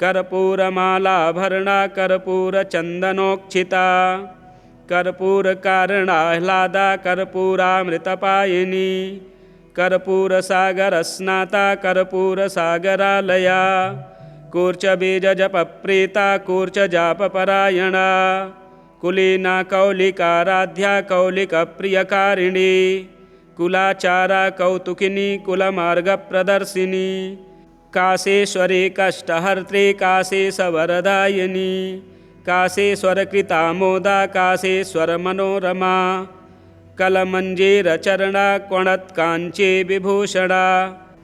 कर्पूरमालाभरणा कर्पूरचन्दनोक्षिता कर्पूरकारणाह्लादा कर्पूरामृतपायिनी कर्पूरसागरस्नाता कर्पूरसागरालया कूर्चबीजजपप्रीता कूर्चजापपरायणा कुलीना कौलिकाराध्या कौलिकप्रियकारिणी कुलाचारा कौतुकिनी कुलमार्गप्रदर्शिनी काशेश्वरी कष्टहर्त्री काशेशवरदायिनी काशेश्वरकृतामोदा काशेश्वरमनोरमा कलमञ्जीरचरणा क्वणत्काञ्ची विभूषणा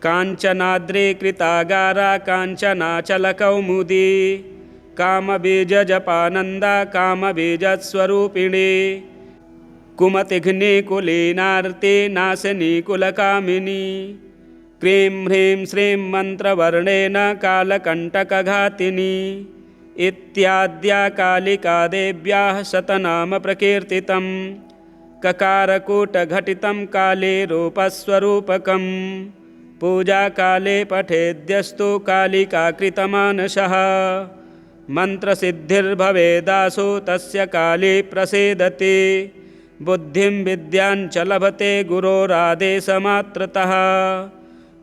काञ्चनाद्री कृतागारा काञ्चनाचलकौमुदी कामबीजजपानन्दा कामबीजस्वरूपिणी कुमतिघ्नि कुलीनार्ति नाशिनी कुलकामिनी क्रीं ह्रीं श्रीं मन्त्रवर्णेन कालकण्टकघातिनी इत्याद्या कालिका देव्याः शतनाम प्रकीर्तितं ककारकूटघटितं काले रूपस्वरूपकं पूजाकाले पठेद्यस्तु कालिकाकृतमानसः मन्त्रसिद्धिर्भवेदासु तस्य काली प्रसीदति बुद्धिं विद्याञ्च लभते गुरोरादेशमात्रतः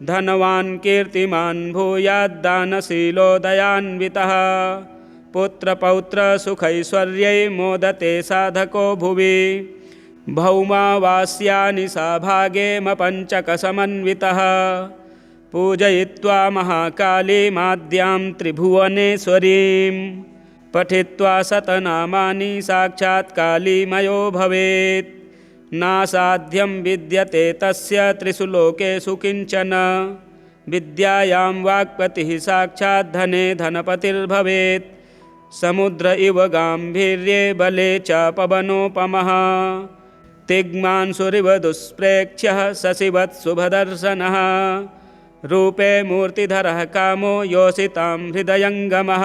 धनवान् कीर्तिमान् भूयाद्दानशीलो दयान्वितः पुत्रपौत्रसुखैश्वर्यै मोदते साधको भुवि भौमावास्यानि साभागेमपञ्चकसमन्वितः पूजयित्वा महाकालीमाद्यां त्रिभुवनेश्वरीं पठित्वा शतनामानि साक्षात् कालीमयो भवेत् नासाध्यं विद्यते तस्य त्रिषु लोकेषु किञ्चन। विद्यायां वाक्पतिः साक्षात् धने धनपतिर्भवेत्। समुद्र इव गाम्भीर्ये बले च पवनोपमः। तिग्मांशुरिव दुष्प्रेक्ष्यः शशिवत् शुभदर्शनः। रूपे मूर्तिधरः कामो योषितां हृदयङ्गमः।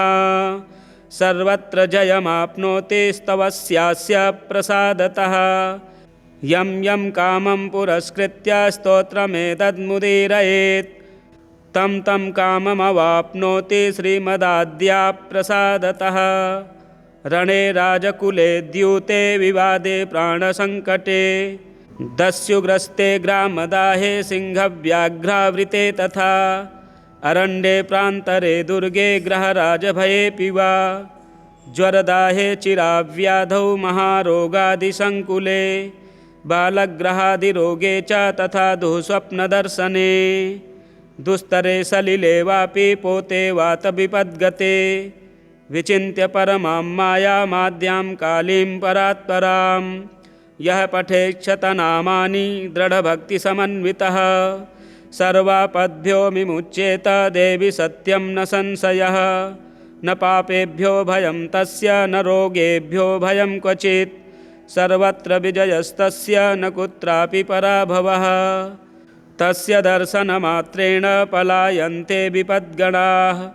सर्वत्र जयमाप्नोति स्तवस्यास्य प्रसादतः। यं यं कामं पुरस्कृत्य स्तोत्रमेतद्मुदीरयेत् तं तं काममवाप्नोति श्रीमदाद्या प्रसादतः। रणे राजकुले द्यूते विवादे प्राणसङ्कटे दस्युग्रस्ते ग्रामदाहे सिंहव्याघ्रावृते तथा। अरण्ये प्रान्तरे दुर्गे ग्रहराजभयेऽपि वा। ज्वरदाहे चिराव्याधौ महारोगादिसङ्कुले बालग्रहादिरोगे च तथा दुःस्वप्नदर्शने। दुस्तरे सलिले वापि पोते वातविपद्गते विचिन्त्य परमां मायामाद्यां कालीं परात्परां। यः पठेक्षतनामानि दृढभक्तिसमन्वितः सर्वापद्भ्यो विमुच्येत देवि सत्यं न संशयः। न पापेभ्यो भयं तस्य न रोगेभ्यो भयं क्वचित्। सर्वत्र विजयस्तस्य न कुत्रापि पराभवः। तस्य दर्शनमात्रेण पलायन्ते विपद्गणाः।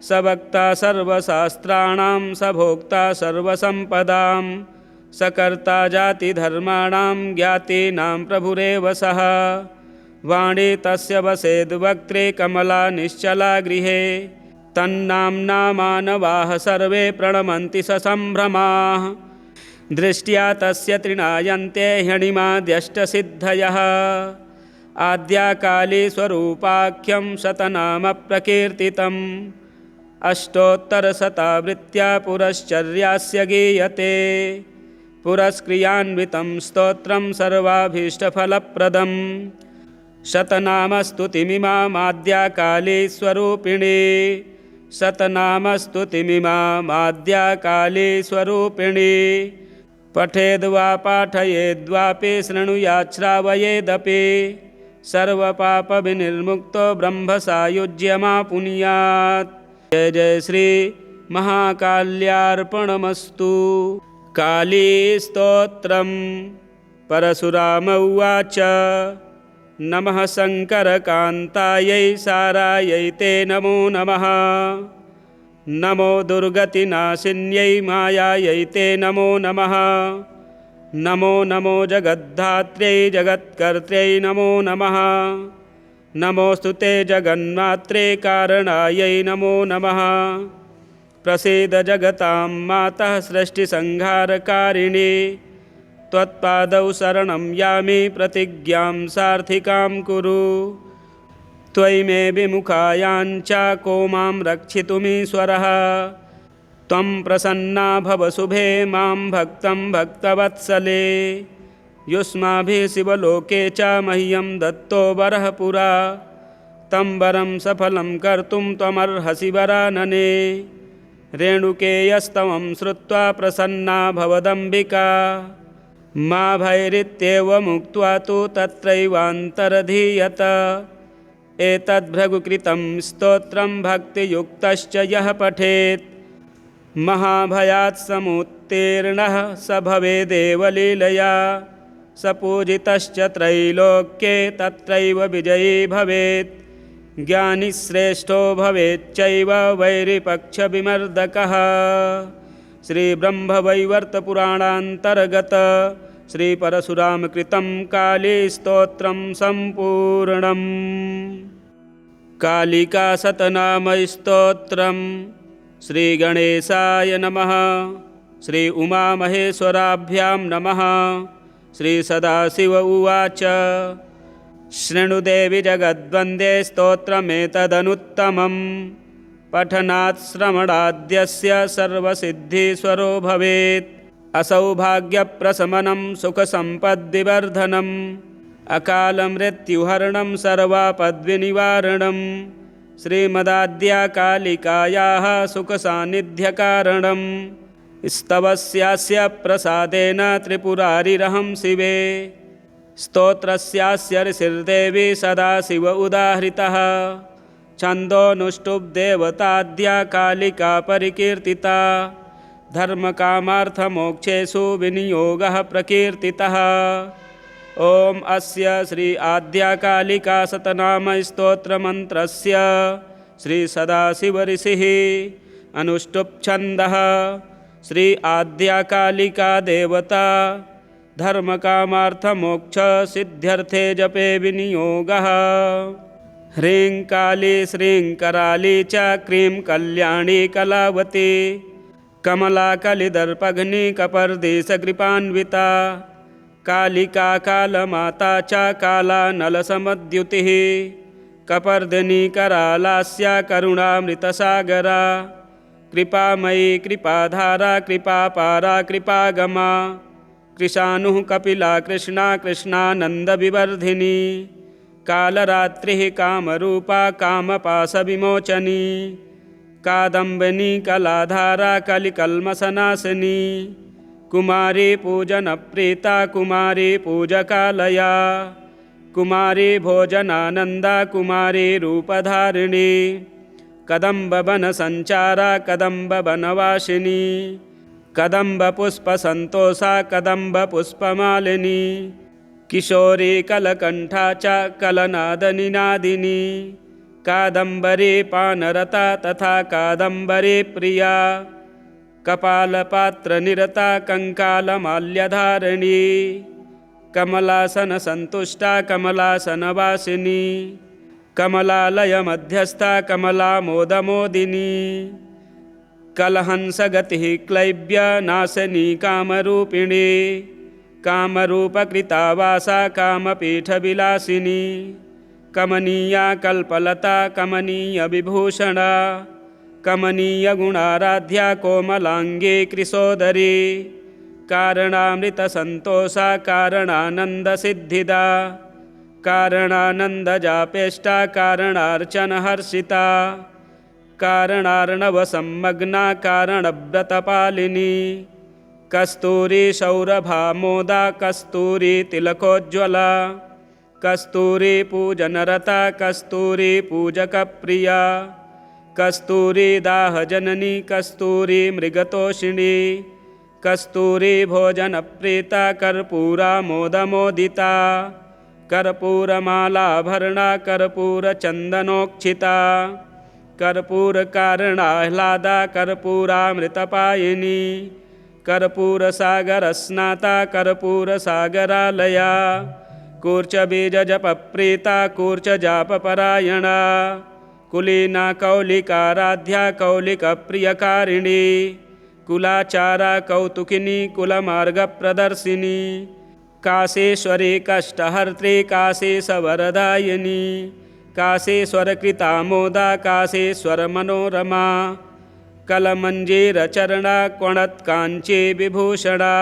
स वक्ता सर्वशास्त्राणां स भोक्ता सर्वसम्पदां। स कर्ता जातिधर्माणां ज्ञातीनां प्रभुरेव सः। वाणी तस्य वसेद्वक्त्रे कमला निश्चला गृहे। तन्नाम्ना मानवाः सर्वे प्रणमन्ति ससम्भ्रमाः। दृष्ट्या तस्य तृणायन्ते ह्यणिमाद्यष्टसिद्धयः। आद्याकाली स्वरूपाख्यं शतनामप्रकीर्तितम्। अष्टोत्तरशतावृत्त्या पुरश्चर्यास्य गीयते। पुरस्क्रियान्वितं स्तोत्रं सर्वाभीष्टफलप्रदम्। शतनामस्तुतिमिमामाद्याकाली स्वरूपिणी। शतनामस्तुतिमिमामाद्याकाली स्वरूपिणी। पठेद्वा पाठयेद्वापि शृणुयात् श्रावयेदपि। सर्वपापविनिर्मुक्तो ब्रह्मसायुज्यमापुनुयात्। जय जय श्री महाकाल्यार्पणमस्तु। कालीस्तोत्रम्। परशुराम उवाच नमः शङ्करकान्तायै सारायै ते नमो नमः। नमो दुर्गतिनाशिन्यै मायायै ते नमो नमः। नमो नमो जगद्धात्र्यै जगत्कर्त्र्यै नमो नमः। नमोऽस्तु ते जगन्मात्रे कारणायै नमो नमः। प्रसीद जगतां मातः सृष्टिसंहारकारिणी। त्वत्पादौ शरणं यामि प्रतिज्ञां सार्थिकां कुरु। त्वयि मे विमुखायाञ्च को मां रक्षितुमीश्वरः। त्वं प्रसन्ना भव शुभे मां भक्तं भक्तवत्सले। युष्माभिः शिवलोके च मह्यं दत्तो वरः पुरा। तं वरं सफलं कर्तुं त्वमर्हसि वरानने। रेणुकेयस्तवं श्रुत्वा प्रसन्ना भवदम्बिका। मा भैरित्येवमुक्त्वा तु तत्रैवान्तरधीयत। एतद्भृगुकृतं स्तोत्रं भक्तियुक्तश्च यः पठेत्। महाभयात् समुत्तीर्णः स भवेदेव लीलया। स पूजितश्च त्रैलोक्ये तत्रैव विजयी भवेत्। ज्ञानी श्रेष्ठो भवेच्चैव वैरिपक्षविमर्दकः। श्रीब्रह्मवैवर्तपुराणान्तर्गत श्रीपरशुरामकृतं कालीस्तोत्रं सम्पूर्णम्। कालिकाशतनामस्तोत्रं। श्रीगणेशाय नमः। श्री उमामहेश्वराभ्यां नमः। श्रीसदाशिव उवाच शृणुदेवि जगद्वन्द्वे स्तोत्रमेतदनुत्तमम्। पठनात् श्रवणाद्यस्य सर्वसिद्धिस्वरो भवेत्। असौभाग्यप्रशमनं सुखसम्पद्विवर्धनम्। अकालमृत्युहरणं सर्वापद्विनिवारणम्। श्रीमदाद्याकालिकायाः सुखसान्निध्यकारणम्। स्तवस्यास्य प्रसादेन त्रिपुरारिरहं शिवे। स्तोत्रस्यास्य ऋषिर्देवी सदा शिव उदाहृतः छन्दोनुष्टुप्देवताद्या कालिका परिकीर्तिता धर्मकामार्थमोक्षेषु विनियोगः प्रकीर्तितः। ॐ अस्य श्री आद्याकालिका शतनामस्तोत्रमन्त्रस्य श्री सदाशिवऋषिः अनुष्टुप्छन्दः श्री आद्याकालिका देवता धर्मकामार्थमोक्षसिद्ध्यर्थे जपे विनियोगः। ह्रीं काली श्रीं कराली च क्रीं कल्याणी कलावती कमला कलिदर्पघ्नि कपर्दिशकृपान्विता कालिका कालमाता च काला नलसमद्युतिः कपर्दिनी करालास्या करुणामृतसागरा कृपामयी कृपाधारा कृपापारा कृपागमा कृशानुः कपिला कृष्णा कृष्णानन्दविवर्धिनी कालरात्रिः कामरूपा कामपाशविमोचनी कादम्बिनी कलाधारा कलिकल्मषनाशिनी कुमारी पूजनप्रीता कुमारी पूजकालया कुमारी भोजनानन्दा कुमारी रूपधारिणी कदम्बवनसञ्चारा कदम्बवनवासिनी कदम्बपुष्पसन्तोषा कदम्बपुष्पमालिनी किशोरी कलकण्ठा च कलनादनिनादिनी कादम्बरी पानरता तथा कादम्बरी प्रिया कपालपात्रनिरता कंकालमाल्यधारिणी कमलासनसन्तुष्टा कमलासनवासिनी कमलालयमध्यस्था कमलामोदमोदिनी कलहंसगतिः क्लैब्य नाशनी कामरूपिणी कामरूपकृता वासा कामपीठविलासिनी कमनीया कल्पलता कमनीयविभूषणा कमनीयगुणाराध्या कोमलांगी कृशोदरी कारणामृतसन्तोषा कारणानन्दसिद्धिदा कारणानन्दजापेष्टा कारणार्चनहर्षिता कारणार्णवसंमग्ना कारणव्रतपालिनी कस्तूरी सौरभामोदा कस्तूरी तिलकोज्ज्वला कस्तूरी पूजनरता कस्तूरी पूजकप्रिया कस्तूरी दाहजननी कस्तूरी मृगतोषिणी कस्तूरी भोजनप्रीता कर्पूरा मोदमोदिता कर्पूरमालाभरणा कर्पूरचन्दनोक्षिता कर्पूरकारणाह्लादा कर्पूरामृतपायिनी कर्पूरसागरस्नाता कर्पूरसागरालया कूर्चबीजजपप्रीता कूर्चजापपरायणा कुलीना कौलिकाराध्या कौलिकप्रियकारिणी कुलाचारा कौतुकिनी कुलमार्गप्रदर्शिनी काशेश्वरी कष्टहर्त्री काशेशवरदायिनी काशेश्वरकृतामोदा काशेश्वरमनोरमा कलमञ्जीरचरणा क्वणत्काञ्ची विभूषणा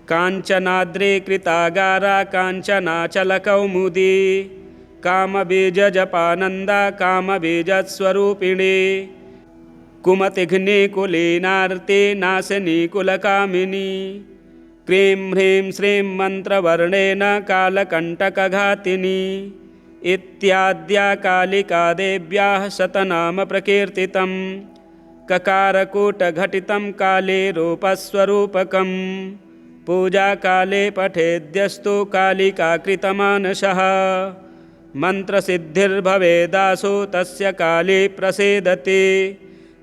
काञ्चनाद्री कृतागारा काञ्चनाचलकौमुदी कामबीजजपानन्दा कामबीजस्वरूपिणी कुमतिघ्नि कुलीनार्ति नाशिनी कुलकामिनी क्रीं ह्रीं श्रीं मन्त्रवर्णेन कालकण्टकघातिनी इत्याद्या कालिका देव्याः शतनाम प्रकीर्तितं ककारकूटघटितं काले रूपस्वरूपकं पूजाकाले पठेद्यस्तु कालिकाकृतमानसः मन्त्रसिद्धिर्भवेदासु तस्य काली प्रसीदति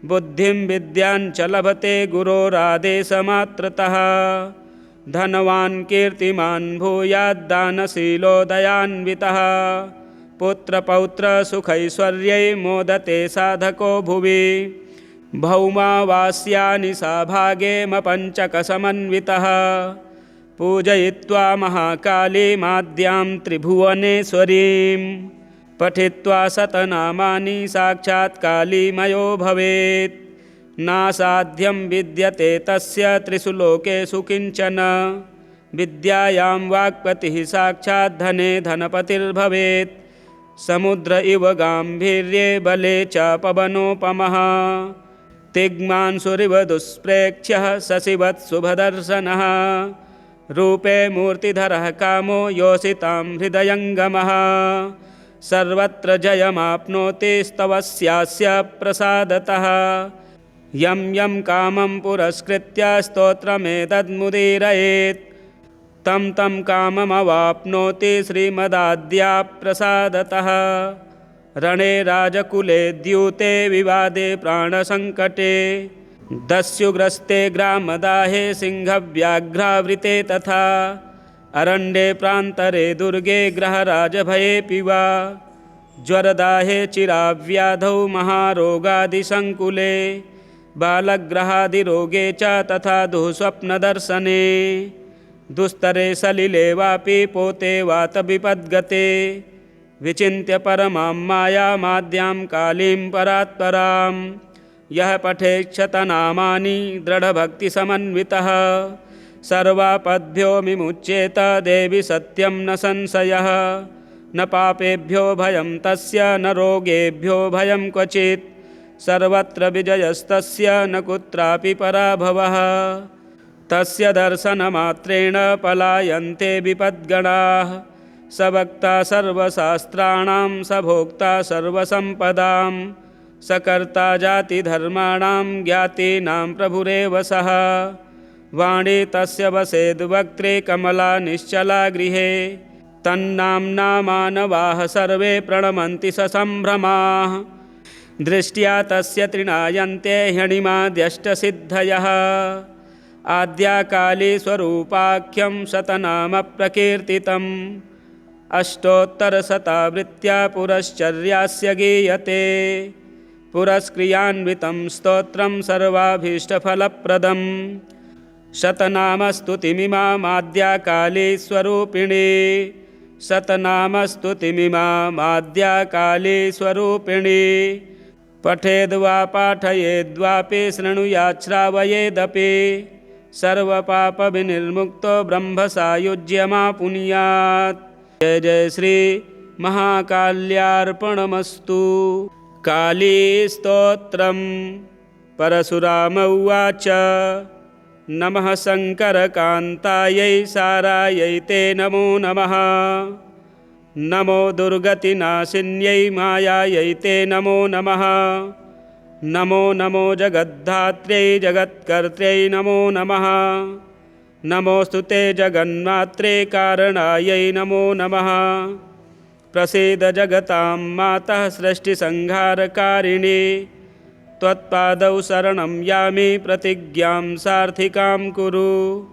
बुद्धिं विद्यां च लभते गुरोरादेशमात्रतः धनवान् कीर्तिमान् भूयाद्दानशीलो दयान्वितः पुत्रपौत्रसुखैश्वर्यै मोदते साधको भुवि भौमावास्यानि साभागेमपञ्चकसमन्वितः पूजयित्वा महाकालीमाद्यां त्रिभुवनेश्वरीं पठित्वा शतनामानि साक्षात् कालीमयो भवेत् नासाध्यं विद्यते तस्य त्रिषु लोकेषु किञ्चन विद्यायां वाक्पतिः साक्षात् धने धनपतिर्भवेत् समुद्र इव गाम्भीर्ये बले च पवनोपमः तिग्मांशुरिव दुष्प्रेक्ष्यः शशिवत् शुभदर्शनः रूपे मूर्तिधरः कामो योषितां हृदयङ्गमः सर्वत्र जयमाप्नोति स्तवस्यास्य प्रसादतः यं यं कामं पुरस्कृत्य स्तोत्रमेतद्मुदीरयेत् तं तं काममवाप्नोति श्रीमदाद्या प्रसादतः रणे राजकुले द्यूते विवादे प्राणसङ्कटे दस्युग्रस्ते ग्रामदाहे सिंहव्याघ्रावृते तथा अरण्ये प्रान्तरे दुर्गे ग्रहराजभयेऽपि वा ज्वरदाहे चिराव्याधौ महारोगादिसङ्कुले बालग्रहादिरोगे च तथा दुःस्वप्नदर्शने दुस्तरे सलिले वापि पोते वातविपद्गते विचिन्त्य परमां मायामाद्यां कालीं परात्परां यः पठेक्षतनामानि दृढभक्तिसमन्वितः सर्वापद्भ्यो विमुच्येत देवि सत्यं न संशयः न पापेभ्यो भयं तस्य न रोगेभ्यो भयं क्वचित् सर्वत्र विजयस्तस्य न कुत्रापि पराभवः तस्य दर्शनमात्रेण पलायन्ते विपद्गणाः स वक्ता सर्वशास्त्राणां स भोक्ता सर्वसम्पदां स कर्ता जातिधर्माणां ज्ञातीनां प्रभुरेव सः वाणी तस्य वसेद्वक्त्रे कमला निश्चला गृहे तन्नाम्ना मानवाः सर्वे प्रणमन्ति ससम्भ्रमाः दृष्ट्या तस्य तृणायन्ते ह्यणिमाद्यष्टसिद्धयः आद्या काली स्वरूपाख्यं शतनामप्रकीर्तितम् अष्टोत्तरशतावृत्त्या पुरश्चर्यास्य गीयते पुरस्क्रियान्वितं स्तोत्रं सर्वाभीष्टफलप्रदम् शतनामस्तुतिमिमाद्या काली स्वरूपिणी शतनामस्तुतिमिमाद्या काली स्वरूपिणी पठेद्वा पाठयेद्वापि शृणुयात् श्रावयेदपि सर्वपापविनिर्मुक्तो ब्रह्मसायुज्यमापुनुयात्। जय जय श्री महाकाल्यार्पणमस्तु। काली स्तोत्रम्। परशुराम उवाच नमः शङ्करकान्तायै सारायै ते नमो नमः। नमो दुर्गतिनाशिन्यै मायायै ते नमो नमः। नमो नमो जगद्धात्र्यै जगत्कर्त्र्यै नमो नमः। नमोऽस्तु ते जगन्मात्रे कारणायै नमो नमः। प्रसीद जगतां मातः सृष्टिसंहारकारिणी त्वत्पादौ शरणं यामि प्रतिज्ञां सार्थिकां कुरु।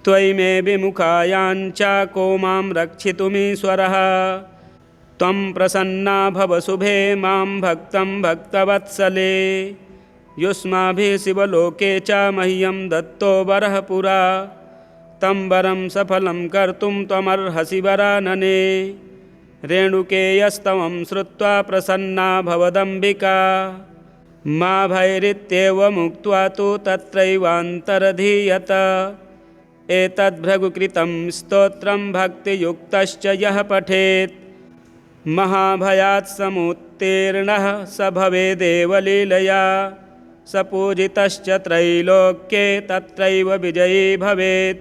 त्वयि मे विमुखायाञ्च को मां रक्षितुमीश्वरः। त्वं प्रसन्ना भव शुभे मां भक्तं भक्तवत्सले। युष्माभिः शिवलोके च मह्यं दत्तो वरः पुरा तं वरं सफलं कर्तुं त्वमर्हसि वरानने। रेणुकेयस्तवं श्रुत्वा प्रसन्ना भवदम्बिका मा भैरित्येवमुक्त्वा तु तत्रैवान्तरधीयत। एतद्भृगुकृतं स्तोत्रं भक्तियुक्तश्च यः पठेत् महाभयात् समुत्तीर्णः स भवेदेव लीलया। स पूजितश्च त्रैलोक्ये तत्रैव विजयी भवेत्।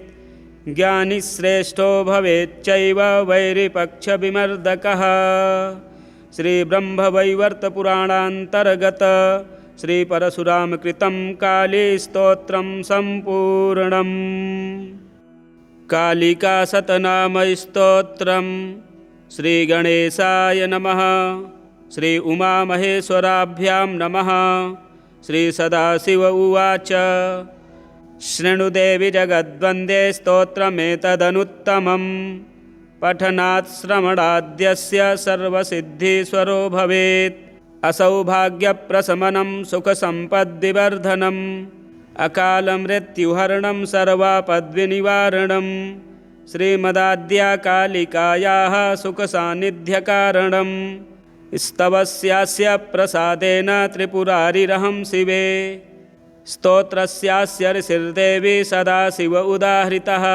ज्ञानी श्रेष्ठो भवेच्चैव वैरिपक्षविमर्दकः। श्रीब्रह्मवैवर्तपुराणान्तर्गत श्रीपरशुरामकृतं कालीस्तोत्रं सम्पूर्णम्। कालिकाशतनामस्तोत्रं। श्रीगणेशाय नमः। श्री उमामहेश्वराभ्यां नमः। श्रीसदाशिव उवाच शृणुदेवि जगद्वन्दे स्तोत्रमेतदनुत्तमं। पठनात् श्रवणाद्यस्य सर्वसिद्धिस्वरो भवेत्। असौभाग्यप्रशमनं सुखसम्पद्विवर्धनम् अकालमृत्युहरणं सर्वापद्विनिवारणं। श्रीमदाद्या कालिकायाः सुखसान्निध्यकारणं। स्तवस्यास्य प्रसादेन त्रिपुरारिरहं शिवे। स्तोत्रस्यास्य ऋषिर्देवी सदाशिव उदाहृतः।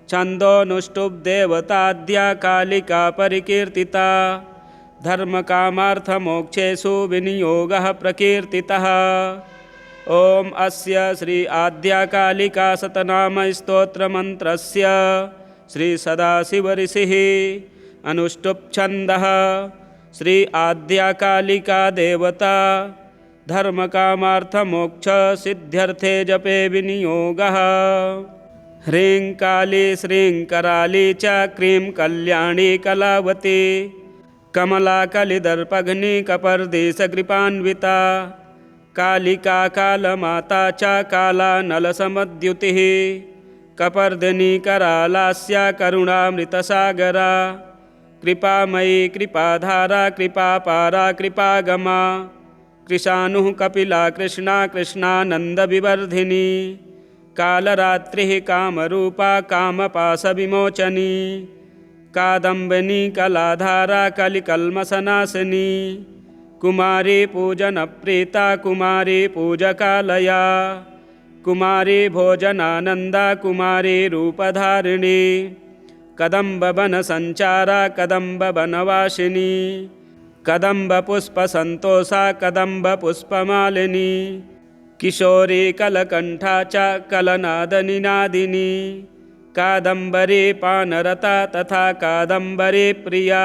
छन्दोऽनुष्टुप्देवताद्या कालिका परिकीर्तिता। धर्मकामार्थमोक्षेषु विनियोगः प्रकीर्तितः। ॐ अस्य श्री आद्याकालिका शतनामस्तोत्रमन्त्रस्य श्री सदाशिवऋषिः अनुष्टुप् छन्दः। श्री आद्याकालिका देवता धर्मकामार्थमोक्षसिद्ध्यर्थे जपे विनियोगः। ह्रीं काली श्रीं कराली च क्रीं कल्याणी कलावती कमला कलिदर्पघ्नि कपर्दीशकृपान्विता कालिका कालमाता च काला नलसमद्युतिः कपर्दिनी करालास्या करुणामृतसागरा कृपामयी कृपाधारा कृपापारा कृपागमा कृशानुः कपिला कृष्णा कृष्णानन्दविवर्धिनी कालरात्रिः कामरूपा कामपाशविमोचनी कादम्बिनी कलाधारा कलिकल्मषनाशिनी कुमारी पूजनप्रीता कुमारी पूजकालया कुमारी भोजनानन्दा कुमारी रूपधारिणी कदम्बवनसञ्चारा कदम्बवनवासिनी कदम्बपुष्पसन्तोषा कदम्बपुष्पमालिनी किशोरी कलकण्ठा च कलनादनिनादिनी कादम्बरी पानरता तथा कादम्बरी प्रिया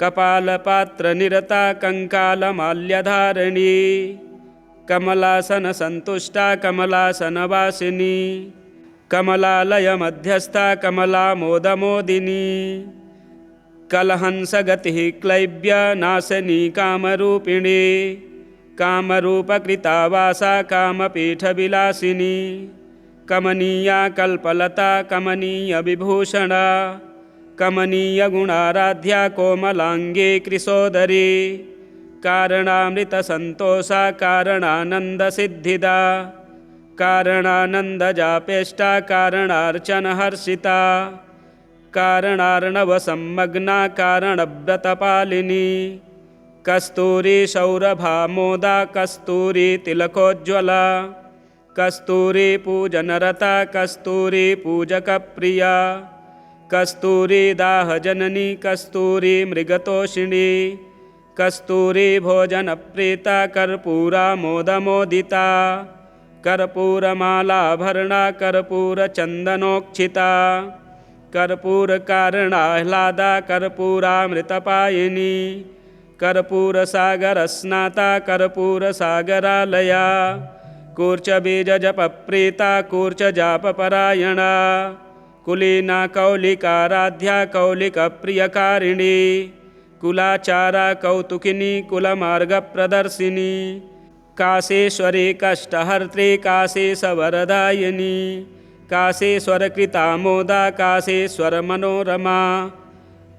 कपालपात्रनिरता कंकालमाल्यधारिणी कमलासनसन्तुष्टा कमलासनवासिनी कमलालयमध्यस्था कमलामोदमोदिनी कलहंसगतिः क्लैब्य नाशनी कामरूपिणी कामरूपकृता वासा कामपीठविलासिनी कमनीया कल्पलता कमनीयविभूषणा कमनीयगुणाराध्या कोमलांगी कृशोदरी कारणामृतसन्तोषा कारणानन्दसिद्धिदा कारणानन्दजापेष्टा कारणार्चनहर्षिता कारणार्णवसंमग्ना कारणव्रतपालिनी कस्तूरी सौरभामोदा कस्तूरी तिलकोज्ज्वला कस्तूरी पूजनरता कस्तूरी पूजकप्रिया कस्तूरी दाहजननी कस्तूरी मृगतोषिणी कस्तूरी भोजनप्रीता कर्पूरा मोदमोदिता कर्पूरमालाभरणा कर्पूरचन्दनोक्षिता कर्पूरकारणाह्लादा कर्पूरामृतपायिनी कर्पूरसागरस्नाता कर्पूरसागरालया कूर्चबीजजपप्रीता कूर्चजापपरायणा कुलीना कौलिकाराध्या कौलिकप्रियकारिणी कुलाचारा कौतुकिनी कुलमार्गप्रदर्शिनी काशेश्वरी कष्टहर्त्री काशेशवरदायिनी काशेश्वरकृतामोदा काशेश्वरमनोरमा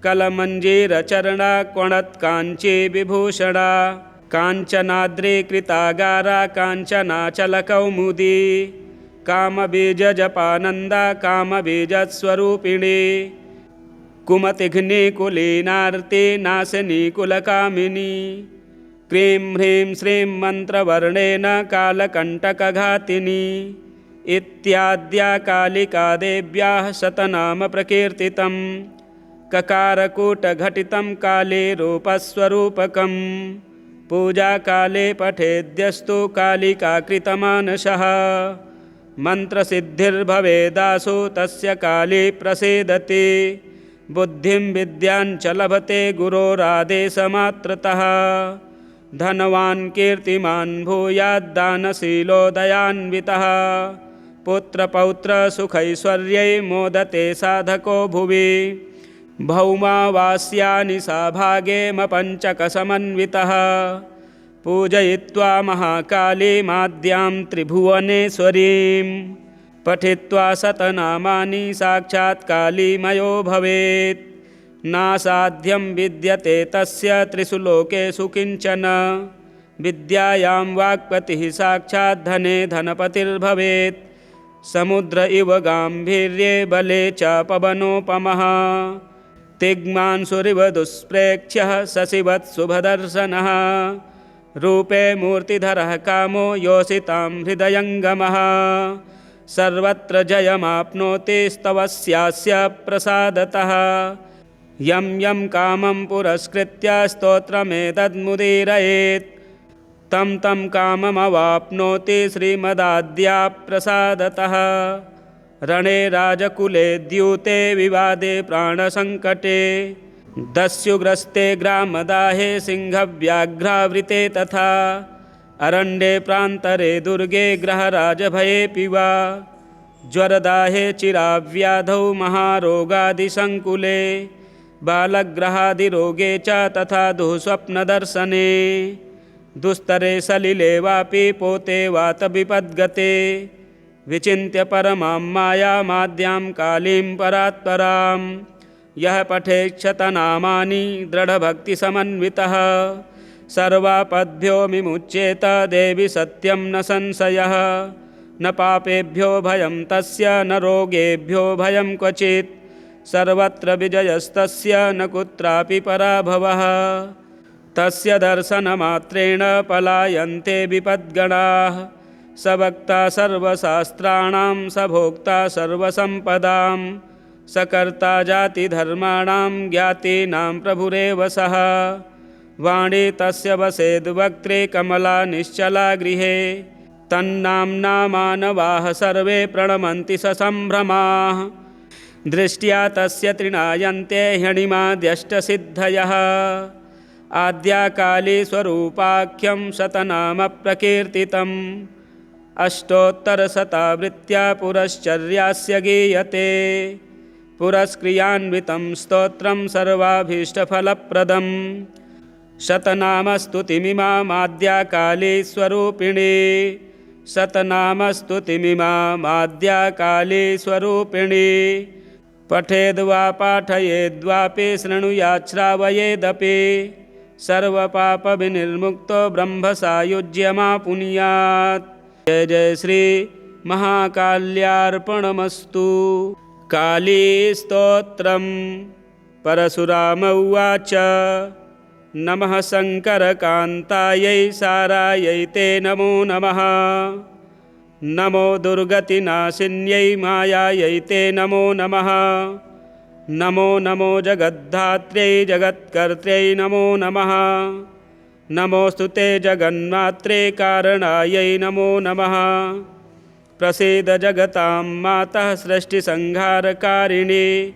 कलमञ्जीरचरणा क्वणत्काञ्ची विभूषणा काञ्चनाद्री कृतागारा काञ्चनाचलकौमुदी कामबीजजपानन्दा कामबीजस्वरूपिणी कुमतिघ्नि कुलीनार्ति नाशिनी कुलकामिनी क्रीं ह्रीं श्रीं मन्त्रवर्णेन कालकण्टकघातिनी इत्याद्या कालिका देव्याः शतनामप्रकीर्तितं ककारकूटघटितं काले रूपस्वरूपकं पूजाकाले पठेद्यस्तु कालिकाकृतमानसः मन्त्रसिद्धिर्भवेदासु तस्य काली प्रसीदति बुद्धिं विद्याञ्च लभते गुरोरादेशमात्रतः धनवान् कीर्तिमान् भूयाद्दानशीलो दयान्वितः पुत्रपौत्रसुखैश्वर्यै मोदते साधको भुवि भौमावास्यानि साभागेमपञ्चकसमन्वितः पूजयित्वा महाकालीमाद्यां त्रिभुवनेश्वरीं पठित्वा शतनामानि साक्षात् कालीमयो भवेत् नासाध्यं विद्यते तस्य त्रिषु लोकेषु किञ्चन विद्यायां वाक्पतिः साक्षात् धने धनपतिर्भवेत् समुद्र इव गाम्भीर्ये बले च पवनोपमः तिग्मांशुरिव दुष्प्रेक्ष्यः शशिवत्सुभदर्शनः रूपे मूर्तिधरः कामो योषितां हृदयङ्गमः सर्वत्र जयमाप्नोति स्तवस्यास्य प्रसादतः यं यं कामं पुरस्कृत्य स्तोत्रमेतद्मुदीरयेत् तं तं काममवाप्नोति श्रीमदाद्या प्रसादतः। रणे राजकुले द्यूते विवादे प्राणसङ्कटे दस्युग्रस्ते ग्रामदाहे सिंहव्याघ्रावृते तथा अरण्ये प्रान्तरे दुर्गे ग्रहराजभयेऽपि वा ज्वरदाहे चिराव्याधौ महारोगादिसङ्कुले बालग्रहादिरोगे च तथा दुःस्वप्नदर्शने दुस्तरे सलिले वापि पोते वातविपद्गते विचिन्त्य परमां मायामाद्यां कालीं परात्परां यः पठेक्षतनामानि दृढभक्तिसमन्वितः सर्वापद्भ्यो विमुच्येत देवि सत्यं न संशयः। न पापेभ्यो भयं तस्य न रोगेभ्यो भयं क्वचित् सर्वत्र विजयस्तस्य न कुत्रापि पराभवः। तस्य दर्शनमात्रेण पलायन्ते विपद्गणाः स वक्ता सर्वशास्त्राणां स भोक्ता सर्वसम्पदां स कर्ता जातिधर्माणां ज्ञातीनां प्रभुरेव सः। वाणी तस्य वसेद्वक्त्रे कमला निश्चला गृहे तन्नाम्ना मानवाः सर्वे प्रणमन्ति ससम्भ्रमाः। दृष्ट्या तस्य तृणायन्ते ह्यणिमाद्यष्टसिद्धयः आद्याकाली स्वरूपाख्यं शतनामप्रकीर्तितम् अष्टोत्तरशतावृत्त्या पुरश्चर्यास्य गीयते पुरस्क्रियान्वितं स्तोत्रं सर्वाभीष्टफलप्रदम् शतनामस्तुतिमिमामाद्याकाली स्वरूपिणी शतनामस्तुतिमिमामाद्याकाली स्वरूपिणी पठेद्वा पाठयेद्वापि शृणुयात् श्रावयेदपि सर्वपापविनिर्मुक्तो ब्रह्मसायुज्यमापुनुयात्। जय जय श्री महाकाल्यार्पणमस्तु। काली स्तोत्रम्। परशुराम उवाच नमः शङ्करकान्तायै सारायै ते नमो नमः। नमो दुर्गतिनाशिन्यै मायायै ते नमो नमः। नमो नमो जगद्धात्र्यै जगत्कर्त्र्यै नमो नमः। नमोऽस्तु ते जगन्मात्रे कारणायै नमो नमः। प्रसीद जगतां मातः सृष्टिसंहारकारिणी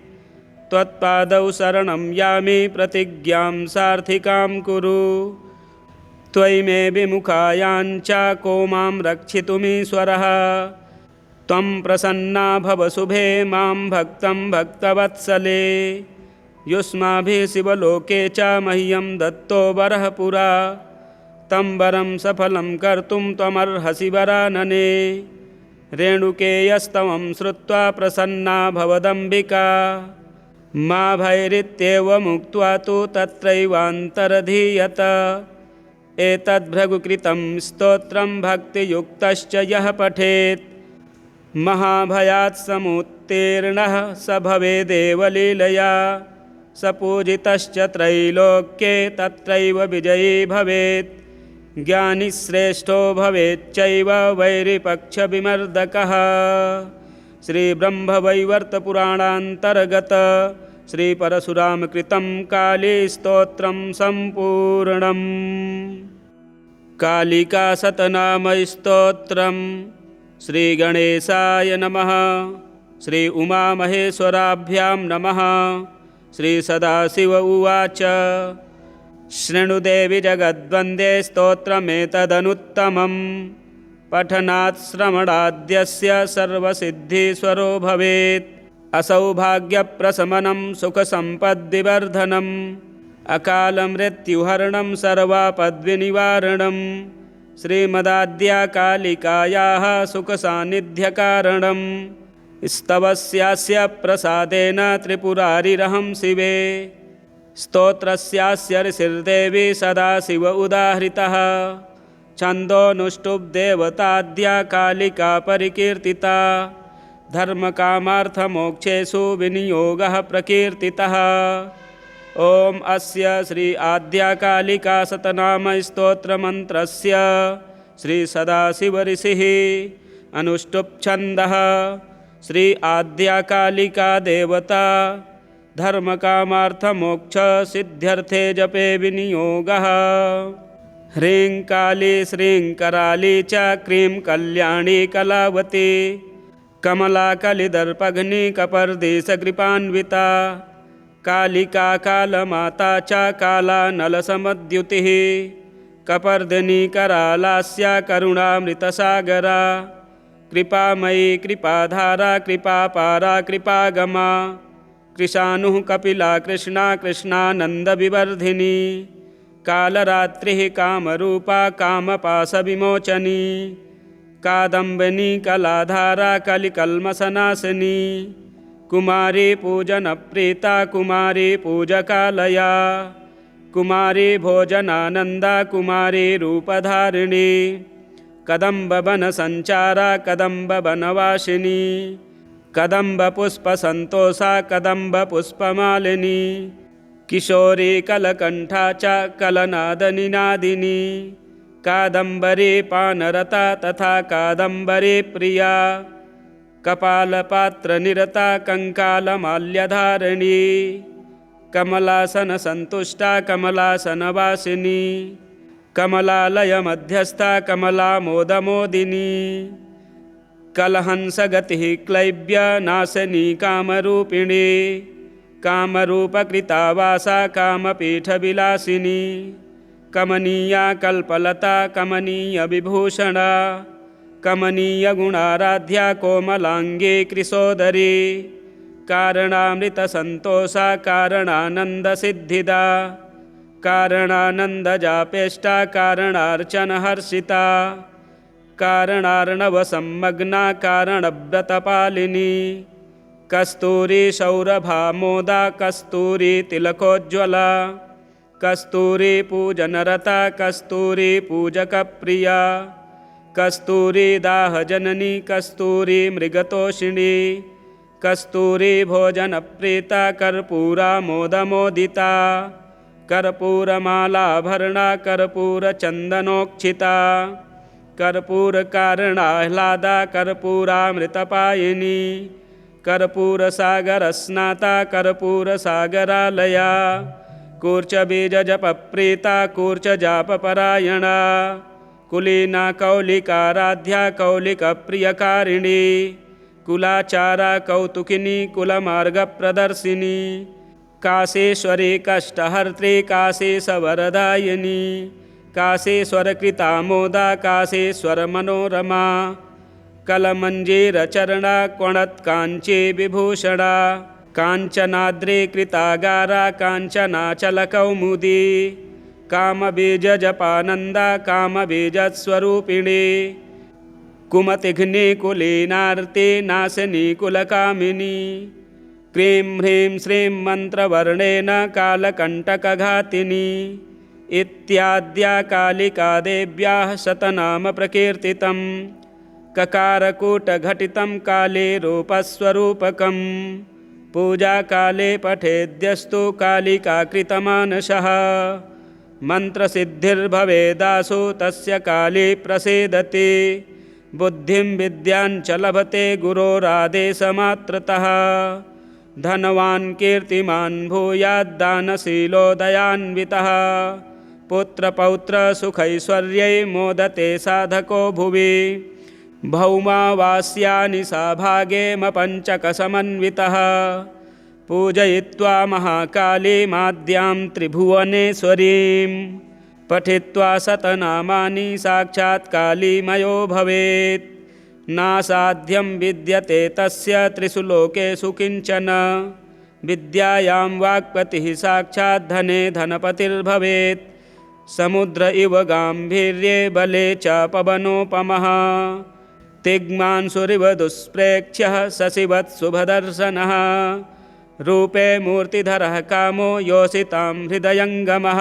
त्वत्पादौ शरणं यामि प्रतिज्ञां सार्थिकां कुरु। त्वयि मे विमुखायाञ्च को मां रक्षितुमीश्वरः। त्वं प्रसन्ना भव शुभे मां भक्तं भक्तवत्सले। युष्माभिः शिवलोके च मह्यं दत्तो वरः पुरा तं वरं सफलं कर्तुं त्वमर्हसि वरानने। रेणुकेयस्तवं श्रुत्वा प्रसन्ना भवदम्बिका मा भैरित्येवमुक्त्वा तु तत्रैवान्तरधीयत। एतद्भृगुकृतं स्तोत्रं भक्तियुक्तश्च यः पठेत् महाभयात् समुत्तीर्णः स भवेदेव लीलया। स पूजितश्च त्रैलोक्ये तत्रैव विजयी भवेत्। ज्ञानी श्रेष्ठो भवेच्चैव वैरिपक्षविमर्दकः। श्रीब्रह्मवैवर्तपुराणान्तर्गत श्रीपरशुरामकृतं कालीस्तोत्रं सम्पूर्णम्। कालिकाशतनामस्तोत्रं। श्रीगणेशाय नमः। श्री उमामहेश्वराभ्यां नमः। श्रीसदाशिव उवाच शृणुदेवि जगद्वन्द्वे स्तोत्रमेतदनुत्तमं पठनात् श्रवणाद्यस्य सर्वसिद्धिस्वरो भवेत्। असौभाग्यप्रशमनं सुखसम्पद्विवर्धनम् अकालमृत्युहरणं सर्वापद्विनिवारणम् श्रीमदाद्याकालिकायाः सुखसान्निध्यकारणम् स्तवस्यास्य प्रसादेन त्रिपुरारिरहं शिवे। स्तोत्रस्यास्य ऋषिर्देवी सदाशिव उदाहृतः। छन्दोऽनुष्टुप्देवताद्या कालिका परिकीर्तिता। धर्मकामार्थमोक्षेषु विनियोगः प्रकीर्तितः। ॐ अस्य श्री आद्याकालिका शतनामस्तोत्रमन्त्रस्य श्री सदाशिवऋषिः अनुष्टुप्छन्दः। श्री आद्याकालिका देवता धर्मकामार्थमोक्षसिद्ध्यर्थे जपे विनियोगः। ह्रीं काली श्रीं कराली च क्रीं कल्याणी कलावती कमला कलिदर्पघ्नि कपर्दिशकृपान्विता कालिका कालमाता च काला नलसमद्युतिः कपर्दिनी करालास्या करुणामृतसागरा कृपामयी कृपाधारा कृपापारा कृपागमा कृशानुः कपिला कृष्णा कृष्णानन्दविवर्धिनी कालरात्रिः कामरूपा कामपाशविमोचनी कादम्बिनी कलाधारा कलिकल्मषनाशिनी कुमारी पूजनप्रीता कुमारी पूजकालया कुमारी भोजनानन्दा कुमारी रूपधारिणी कदम्बवनसञ्चारा कदम्बवनवासिनी कदम्बपुष्पसन्तोषा कदम्बपुष्पमालिनी किशोरी कलकण्ठा च कलनादनिनादिनी कादम्बरी पानरता तथा कादम्बरी प्रिया कपालपात्रनिरता कङ्कालमाल्यधारिणी कमलासनसन्तुष्टा कमलासनवासिनी कमलालयमध्यस्था कमलामोदमोदिनी कलहंसगतिः क्लैब्यनाशिनी कामरूपिणी कामरूपकृता वासा कामपीठविलासिनी कमनीया कल्पलता कमनीयविभूषणा कमनीयगुणाराध्या कोमलाङ्गी कृशोदरी कारणामृतसन्तोषा कारणानन्दसिद्धिदा कारणानन्दजापेष्टा कारणार्चनहर्षिता कारणार्णवसंमग्ना कारणव्रतपालिनी कस्तूरी सौरभामोदा कस्तूरी तिलकोज्ज्वला कस्तूरी पूजनरता कस्तूरी पूजकप्रिया कस्तूरी दाहजननी कस्तूरी मृगतोषिणी कस्तूरी भोजनप्रीता कर्पूरामोदमोदिता कर्पूरमालाभरणा कर्पूरचन्दनोक्षिता कर्पूरकारणाह्लादा कर्पूरामृतपायिनी कर्पूरसागरस्नाता कर्पूरसागरालया कूर्चबीजजपप्रीता कूर्चजापपरायणा कुलीना कौलिकाराध्या कौलिकप्रियकारिणी कुलाचारा कौतुकिनी कुलमार्गप्रदर्शिनी काशेश्वरी कष्टहर्त्री काशेशवरदायिनी काशेश्वरकृतामोदा काशेश्वरमनोरमा कलमञ्जीरचरणा क्वणत्काञ्ची विभूषणा काञ्चनाद्री कृतागारा काञ्चनाचलकौमुदी कामबीजजपानन्दा कामबीजस्वरूपिणी कुमतिघ्नि कुलीनार्ति नाशिनी कुलकामिनी क्रीं ह्रीं श्रीं मन्त्रवर्णेन कालकण्टकघातिनी इत्याद्या कालिका देव्याः शतनाम प्रकीर्तितं ककारकूटघटितं काले रूपस्वरूपकं पूजाकाले पठेद्यस्तु कालिकाकृतमानसः मन्त्रसिद्धिर्भवेदासु तस्य काली प्रसीदति बुद्धिं विद्याञ्च लभते गुरोरादेशमात्रतः धनवान् कीर्तिमान् भूयाद्दानशीलो दयान्वितः पुत्रपौत्रसुखैश्वर्यै मोदते साधको भुवि भौमावास्यानि साभागेमपञ्चकसमन्वितः पूजयित्वा महाकालीमाद्यां त्रिभुवनेश्वरीं पठित्वा शतनामानि साक्षात् कालीमयो भवेत् नासाध्यं विद्यते तस्य त्रिषु लोकेषु किञ्चन विद्यायां वाक्पतिः साक्षात् धने धनपतिर्भवेत् समुद्र इव गाम्भीर्ये बले च पवनोपमः तिग्मांशुरिव दुष्प्रेक्ष्यः शशिवत्शुभदर्शनः रूपे मूर्तिधरः कामो योषितां हृदयङ्गमः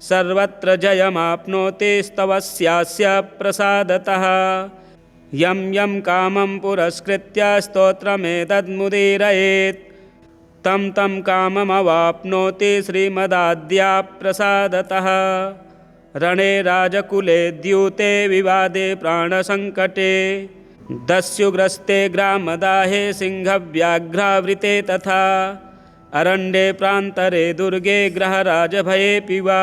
सर्वत्र जयमाप्नोति स्तवस्यास्य प्रसादतः यं यं कामं पुरस्कृत्य स्तोत्रमेतद्मुदीरयेत् तं तं काममवाप्नोति श्रीमदाद्या प्रसादतः रणे राजकुले द्यूते विवादे प्राणसङ्कटे दस्युग्रस्ते ग्रामदाहे सिंहव्याघ्रावृते तथा अरण्ये प्रान्तरे दुर्गे ग्रहराजभयेऽपि वा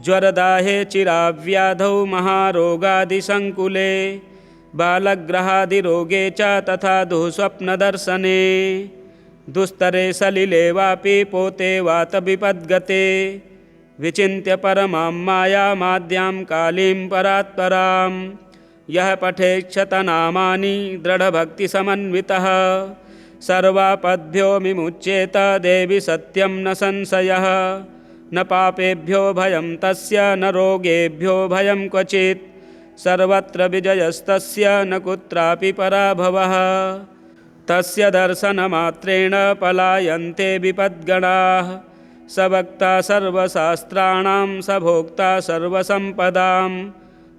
ज्वरदाहे चिराव्याधौ महारोगादिसङ्कुले बालग्रहादिरोगे च तथा दुःस्वप्नदर्शने दुस्तरे सलिले वापि पोते वातविपद्गते विचिन्त्य परमां मायामाद्यां कालीं परात्परां यः पठेक्षतनामानि दृढभक्तिसमन्वितः सर्वापद्भ्यो विमुच्येत देवि सत्यं न संशयः न पापेभ्यो भयं तस्य न रोगेभ्यो भयं क्वचित् सर्वत्र विजयस्तस्य न कुत्रापि पराभवः तस्य दर्शनमात्रेण पलायन्ते विपद्गणाः स वक्ता सर्वशास्त्राणां स भोक्ता सर्वसम्पदां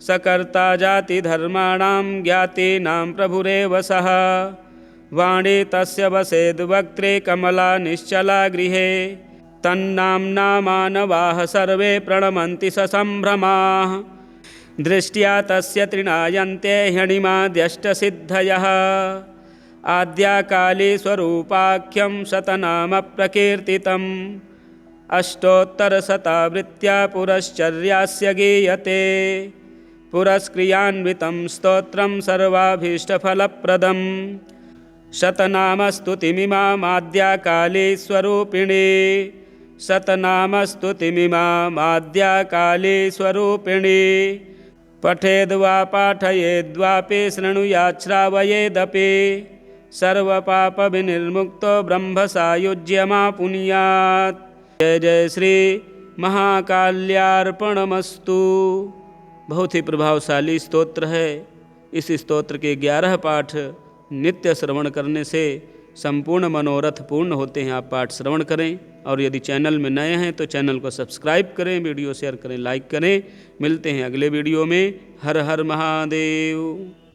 स कर्ता जातिधर्माणां ज्ञातीनां प्रभुरेव सः वाणी तस्य वसेद्वक्त्रे कमला निश्चला गृहे तन्नाम्ना मानवाः सर्वे प्रणमन्ति ससम्भ्रमाः दृष्ट्या तस्य तृणायन्ते ह्यणिमाद्यष्टसिद्धयः आद्याकाली स्वरूपाख्यं शतनामप्रकीर्तितम् अष्टोत्तरशतावृत्त्या पुरश्चर्यास्य गीयते पुरस्क्रियान्वितं स्तोत्रं सर्वाभीष्टफलप्रदम् शतनामस्तुतिमिमामाद्याकाली स्वरूपिणी शतनामस्तुतिमिमामाद्याकाली स्वरूपिणी पठेद्वा पाठयेद्वापि शृणुयात् श्रावयेदपि सर्वपापविनिर्मुक्तो ब्रह्मसायुज्यमापुनुयात्। जय जय श्री महाकाल्यार्पणमस्तु। बहुत ही प्रभावशाली स्तोत्र है। इस स्तोत्र के 11 पाठ नित्य श्रवण करने से संपूर्ण मनोरथ पूर्ण होते हैं। आप पाठ श्रवण करें और यदि चैनल में नए हैं तो चैनल को सब्सक्राइब करें, वीडियो शेयर करें, लाइक करें। मिलते हैं अगले वीडियो में। हर हर महादेव।